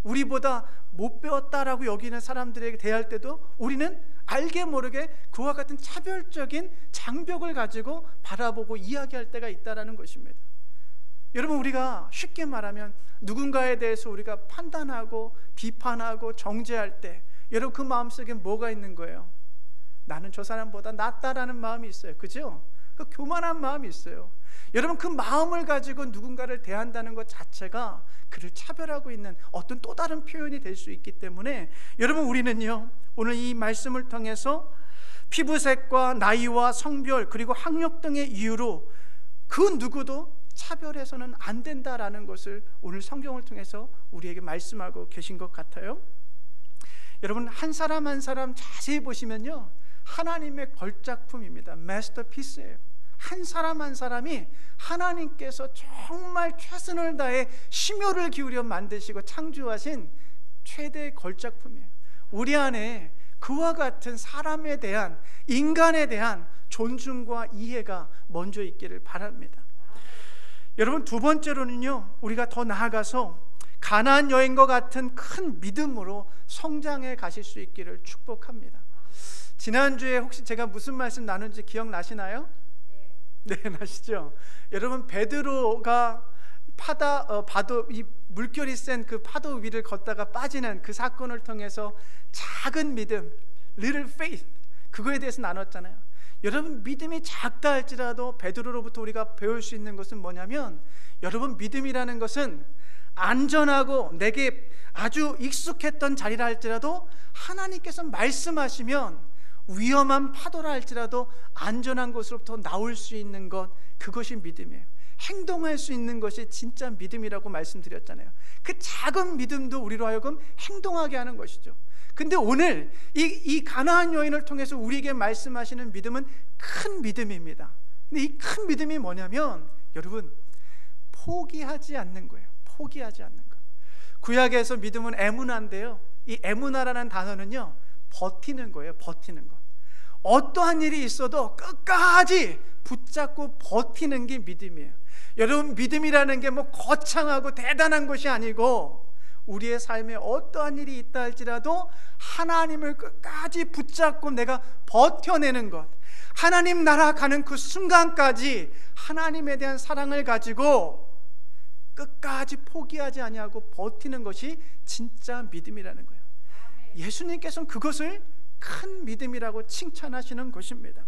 우리보다 못 배웠다라고 여기는 사람들에게 대할 때도 우리는 알게 모르게 그와 같은 차별적인 장벽을 가지고 바라보고 이야기할 때가 있다는 것입니다. 여러분, 우리가 쉽게 말하면 누군가에 대해서 우리가 판단하고 비판하고 정죄할 때 여러분 그 마음속에 뭐가 있는 거예요? 나는 저 사람보다 낫다라는 마음이 있어요. 그죠? 그 교만한 마음이 있어요. 여러분, 그 마음을 가지고 누군가를 대한다는 것 자체가 그를 차별하고 있는 어떤 또 다른 표현이 될 수 있기 때문에 여러분, 우리는요 오늘 이 말씀을 통해서 피부색과 나이와 성별 그리고 학력 등의 이유로 그 누구도 차별해서는 안 된다라는 것을 오늘 성경을 통해서 우리에게 말씀하고 계신 것 같아요. 여러분, 한 사람 한 사람 자세히 보시면요 하나님의 걸작품입니다. 마스터피스예요. 한 사람 한 사람이 하나님께서 정말 최선을 다해 심혈을 기울여 만드시고 창조하신 최대의 걸작품이에요. 우리 안에 그와 같은 사람에 대한, 인간에 대한 존중과 이해가 먼저 있기를 바랍니다. 여러분, 두 번째로는요, 우리가 더 나아가서 가나안 여인과 같은 큰 믿음으로 성장해 가실 수 있기를 축복합니다. 지난주에 혹시 제가 무슨 말씀 나눈지 기억나시나요? 네, 나시죠? 여러분, 베드로가 파도, 이 물결이 센 그 파도 위를 걷다가 빠지는 그 사건을 통해서 작은 믿음, little faith, 그거에 대해서 나눴잖아요. 여러분, 믿음이 작다 할지라도 베드로로부터 우리가 배울 수 있는 것은 뭐냐면, 여러분, 믿음이라는 것은 안전하고 내게 아주 익숙했던 자리라 할지라도 하나님께서 말씀하시면 위험한 파도라 할지라도 안전한 곳으로부터 나올 수 있는 것, 그것이 믿음이에요. 행동할 수 있는 것이 진짜 믿음이라고 말씀드렸잖아요. 그 작은 믿음도 우리로 하여금 행동하게 하는 것이죠. 근데 오늘 이 가나안 여인을 통해서 우리에게 말씀하시는 믿음은 큰 믿음입니다. 근데 이 큰 믿음이 뭐냐면, 여러분, 포기하지 않는 거예요. 포기하지 않는 거. 구약에서 믿음은 에무나인데요, 이 에무나라는 단어는요 버티는 거예요. 버티는 거. 어떠한 일이 있어도 끝까지 붙잡고 버티는 게 믿음이에요. 여러분, 믿음이라는 게 뭐 거창하고 대단한 것이 아니고 우리의 삶에 어떠한 일이 있다 할지라도 하나님을 끝까지 붙잡고 내가 버텨내는 것, 하나님 나라 가는 그 순간까지 하나님에 대한 사랑을 가지고 끝까지 포기하지 아니하고 버티는 것이 진짜 믿음이라는 거예요. 예수님께서는 그것을 큰 믿음이라고 칭찬하시는 것입니다.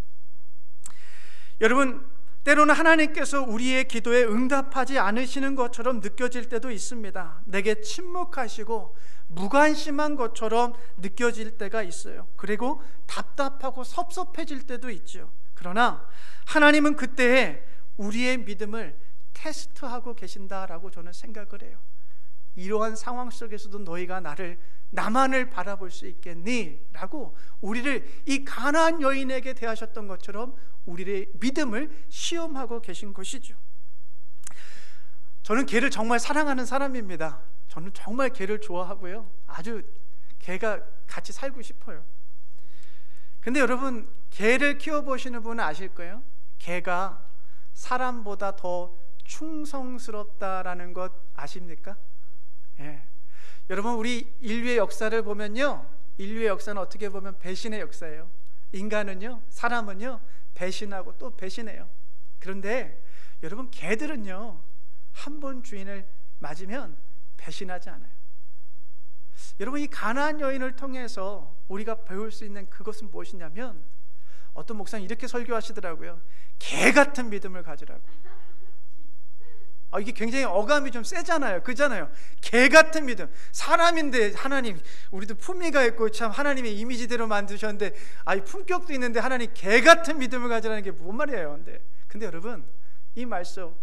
여러분, 때로는 하나님께서 우리의 기도에 응답하지 않으시는 것처럼 느껴질 때도 있습니다. 내게 침묵하시고 무관심한 것처럼 느껴질 때가 있어요. 그리고 답답하고 섭섭해질 때도 있죠. 그러나 하나님은 그때에 우리의 믿음을 테스트하고 계신다라고 저는 생각을 해요. 이러한 상황 속에서도 너희가 나만을 바라볼 수 있겠니? 라고 우리를 이 가나안 여인에게 대하셨던 것처럼 우리의 믿음을 시험하고 계신 것이죠. 저는 개를 정말 사랑하는 사람입니다. 저는 정말 개를 좋아하고요, 아주 개가 같이 살고 싶어요. 근데 여러분, 개를 키워보시는 분은 아실 거예요. 개가 사람보다 더 충성스럽다라는 것 아십니까? 예. 여러분, 우리 인류의 역사를 보면요, 인류의 역사는 어떻게 보면 배신의 역사예요. 인간은요, 사람은요 배신하고 또 배신해요. 그런데 여러분, 개들은요 한 번 주인을 맞으면 배신하지 않아요. 여러분, 이 가나안 여인을 통해서 우리가 배울 수 있는 그것은 무엇이냐면, 어떤 목사님 이렇게 설교하시더라고요. 개 같은 믿음을 가지라고. 이게 굉장히 어감이 좀 세잖아요. 그잖아요. 개 같은 믿음. 사람인데 하나님, 우리도 품위가 있고 참 하나님의 이미지대로 만드셨는데, 이 품격도 있는데 하나님 개 같은 믿음을 가지라는 게 뭔 말이에요. 근데 여러분, 이 말씀,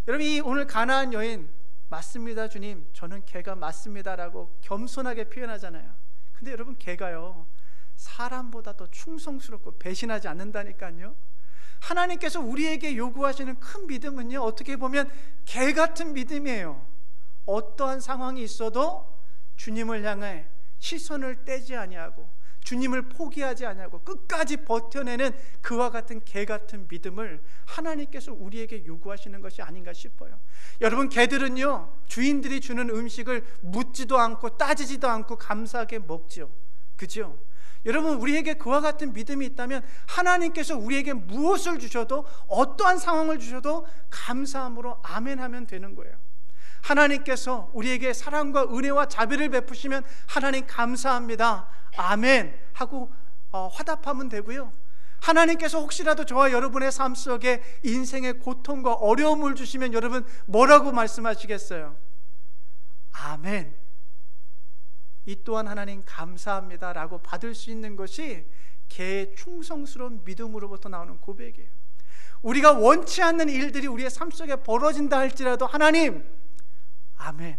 여러분, 이 오늘 가나안 여인, 맞습니다 주님, 저는 개가 맞습니다라고 겸손하게 표현하잖아요. 근데 여러분, 개가요 사람보다 더 충성스럽고 배신하지 않는다니까요. 하나님께서 우리에게 요구하시는 큰 믿음은요, 어떻게 보면 개 같은 믿음이에요. 어떠한 상황이 있어도 주님을 향해 시선을 떼지 아니하고 주님을 포기하지 아니하고 끝까지 버텨내는 그와 같은 개 같은 믿음을 하나님께서 우리에게 요구하시는 것이 아닌가 싶어요. 여러분, 개들은요, 주인들이 주는 음식을 묻지도 않고 따지지도 않고 감사하게 먹지요. 그죠? 여러분, 우리에게 그와 같은 믿음이 있다면 하나님께서 우리에게 무엇을 주셔도, 어떠한 상황을 주셔도 감사함으로 아멘 하면 되는 거예요. 하나님께서 우리에게 사랑과 은혜와 자비를 베푸시면 하나님 감사합니다, 아멘 하고 화답하면 되고요. 하나님께서 혹시라도 저와 여러분의 삶 속에 인생의 고통과 어려움을 주시면 여러분 뭐라고 말씀하시겠어요? 아멘, 이 또한 하나님 감사합니다 라고 받을 수 있는 것이 개의 충성스러운 믿음으로부터 나오는 고백이에요. 우리가 원치 않는 일들이 우리의 삶 속에 벌어진다 할지라도 하나님 아멘,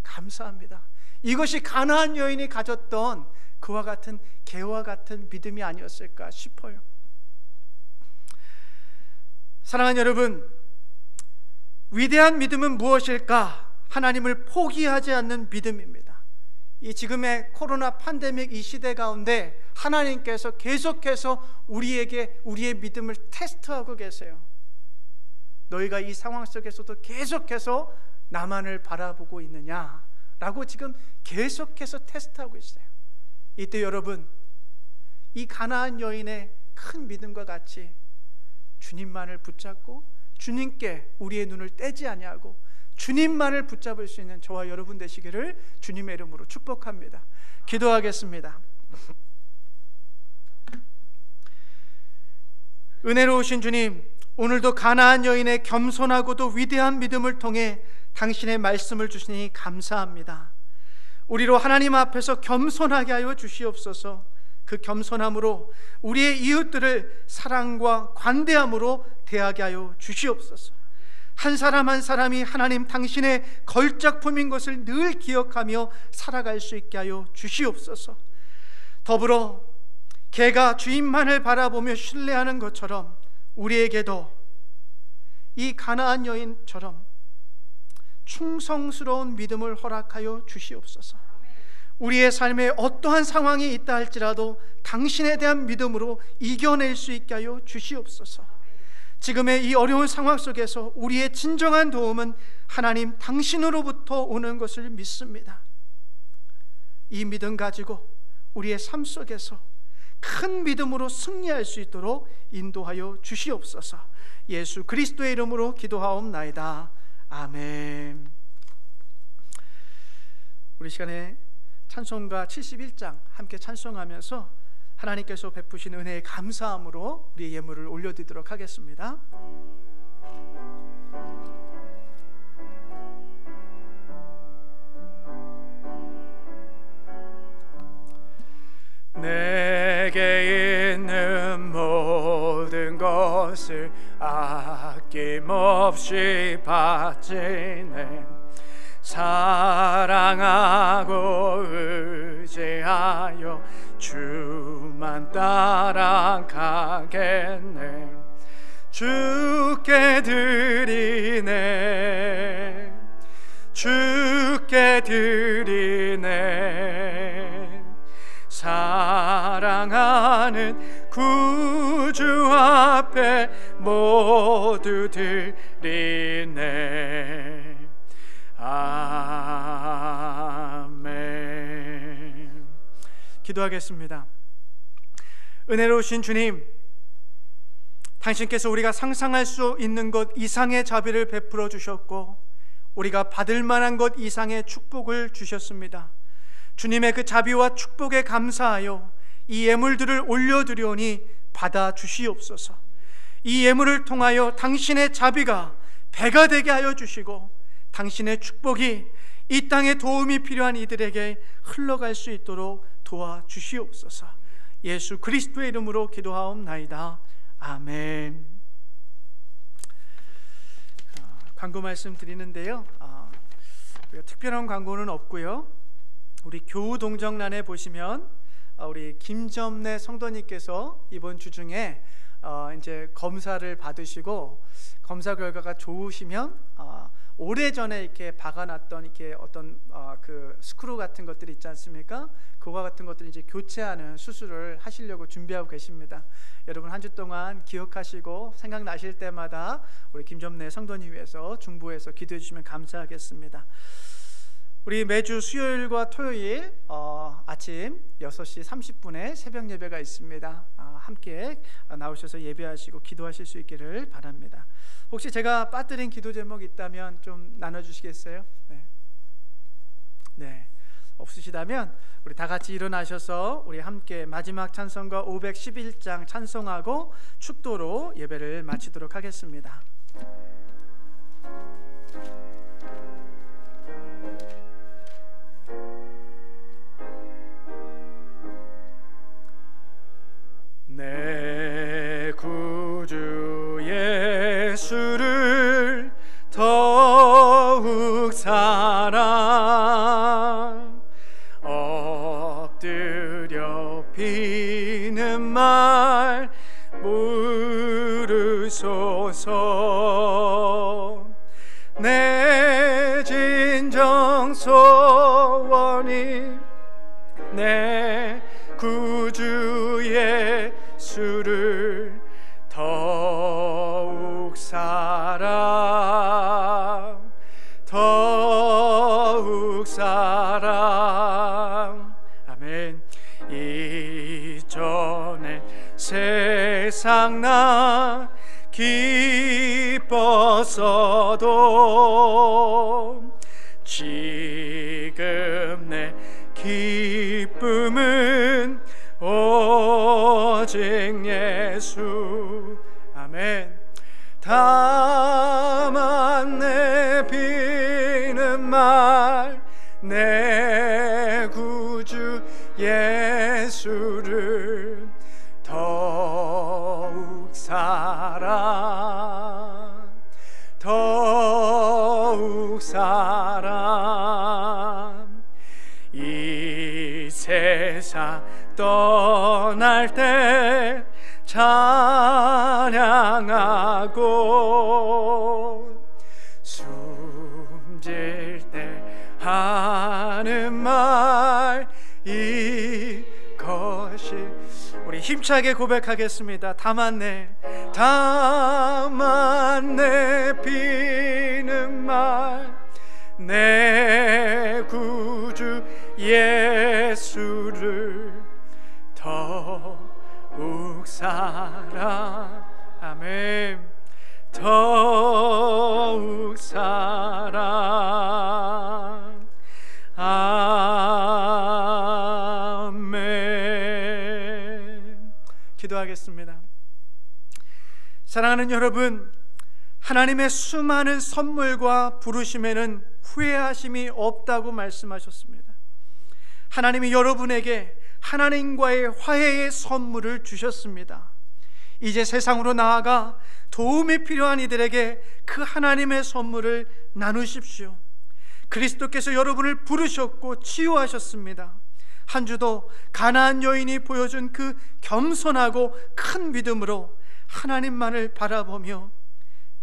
감사합니다. 이것이 가나안 여인이 가졌던 그와 같은 개와 같은 믿음이 아니었을까 싶어요. 사랑하는 여러분, 위대한 믿음은 무엇일까? 하나님을 포기하지 않는 믿음입니다. 이 지금의 코로나 팬데믹 이 시대 가운데 하나님께서 계속해서 우리에게 우리의 믿음을 테스트하고 계세요. 너희가 이 상황 속에서도 계속해서 나만을 바라보고 있느냐라고 지금 계속해서 테스트하고 있어요. 이때 여러분, 이 가나안 여인의 큰 믿음과 같이 주님만을 붙잡고 주님께 우리의 눈을 떼지 아니하고 주님만을 붙잡을 수 있는 저와 여러분 되시기를 주님의 이름으로 축복합니다. 기도하겠습니다. 은혜로우신 주님, 오늘도 가나안 여인의 겸손하고도 위대한 믿음을 통해 당신의 말씀을 주시니 감사합니다. 우리로 하나님 앞에서 겸손하게 하여 주시옵소서. 그 겸손함으로 우리의 이웃들을 사랑과 관대함으로 대하게 하여 주시옵소서. 한 사람 한 사람이 하나님 당신의 걸작품인 것을 늘 기억하며 살아갈 수 있게 하여 주시옵소서. 더불어 개가 주인만을 바라보며 신뢰하는 것처럼 우리에게도 이 가나안 여인처럼 충성스러운 믿음을 허락하여 주시옵소서. 우리의 삶에 어떠한 상황이 있다 할지라도 당신에 대한 믿음으로 이겨낼 수 있게 하여 주시옵소서. 지금의 이 어려운 상황 속에서 우리의 진정한 도움은 하나님 당신으로부터 오는 것을 믿습니다. 이 믿음 가지고 우리의 삶 속에서 큰 믿음으로 승리할 수 있도록 인도하여 주시옵소서. 예수 그리스도의 이름으로 기도하옵나이다. 아멘. 우리 시간에 찬송가 71장 함께 찬송하면서 하나님께서 베푸신 은혜에 감사함으로 우리의 예물을 올려드리도록 하겠습니다. 내게 있는 모든 것을 아낌없이 바치네. 사랑하고 의지하여 주만 따라가겠네. 주께 드리네, 주께 드리네. 사랑하는 구주 앞에 모두 드리네. 아멘. 기도하겠습니다. 은혜로우신 주님, 당신께서 우리가 상상할 수 있는 것 이상의 자비를 베풀어 주셨고 우리가 받을 만한 것 이상의 축복을 주셨습니다. 주님의 그 자비와 축복에 감사하여 이 예물들을 올려드리오니 받아 주시옵소서. 이 예물을 통하여 당신의 자비가 배가 되게 하여 주시고 당신의 축복이 이 땅에 도움이 필요한 이들에게 흘러갈 수 있도록 도와주시옵소서. 예수 그리스도의 이름으로 기도하옵나이다. 아멘. 광고 말씀 드리는데요, 특별한 광고는 없고요. 우리 교우 동정란에 보시면 우리 김점래 성도님께서 이번 주 중에 이제 검사를 받으시고 검사 결과가 좋으시면 오래전에 이렇게 박아놨던 이렇게 어떤 그 스크루 같은 것들이 있지 않습니까? 그와 같은 것들을 이제 교체하는 수술을 하시려고 준비하고 계십니다. 여러분 한 주 동안 기억하시고 생각나실 때마다 우리 김점래 성도님 위해서 중보해서 기도해 주시면 감사하겠습니다. 우리 매주 수요일과 토요일 아침 6시 30분에 새벽 예배가 있습니다. 함께 나오셔서 예배하시고 기도하실 수 있기를 바랍니다. 혹시 제가 빠뜨린 기도 제목 있다면 좀 나눠주시겠어요? 네. 없으시다면 우리 다 같이 일어나셔서 우리 함께 마지막 찬송가 511장 찬송하고 축도로 예배를 마치도록 하겠습니다. 내 구주 예수를 더욱 사랑 엎드려 비는 말 물으소서. 내 진정 소원이 내 구주 예수를 더욱 사랑 더욱 사랑. 아멘. 이전에 세상 나 기뻤어도 지금 내 기쁨은 오직 예수. 아멘. 다만 내 비는 말 내 구주 예수를 더욱 사랑 더욱 사랑. 이 세상 떠날 때 찬양하고 숨질 때 하는 말 이것이. 우리 힘차게 고백하겠습니다. 다만 내 비는 말 내 구주 예수를 더욱 사랑. 아멘. 더욱 사랑. 아멘. 기도하겠습니다. 사랑하는 여러분, 하나님의 수많은 선물과 부르심에는 후회하심이 없다고 말씀하셨습니다. 하나님이 여러분에게 하나님과의 화해의 선물을 주셨습니다. 이제 세상으로 나아가 도움이 필요한 이들에게 그 하나님의 선물을 나누십시오. 그리스도께서 여러분을 부르셨고 치유하셨습니다. 한 주도 가나안 여인이 보여준 그 겸손하고 큰 믿음으로 하나님만을 바라보며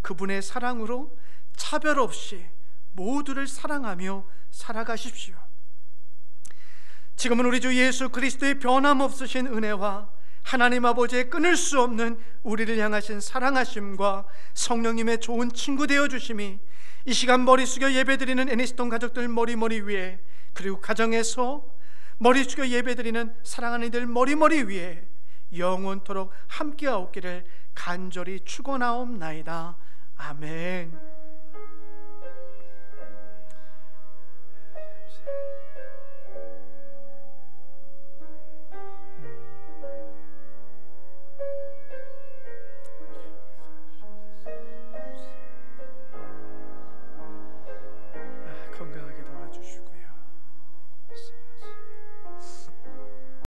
그분의 사랑으로 차별 없이 모두를 사랑하며 살아가십시오. 지금은 우리 주 예수 그리스도의 변함없으신 은혜와 하나님 아버지의 끊을 수 없는 우리를 향하신 사랑하심과 성령님의 좋은 친구 되어주심이 이 시간 머리 숙여 예배드리는 애니스톤 가족들 머리 위에, 그리고 가정에서 머리 숙여 예배드리는 사랑하는 이들 머리 위에 영원토록 함께하옵기를 간절히 축원하옵나이다. 아멘.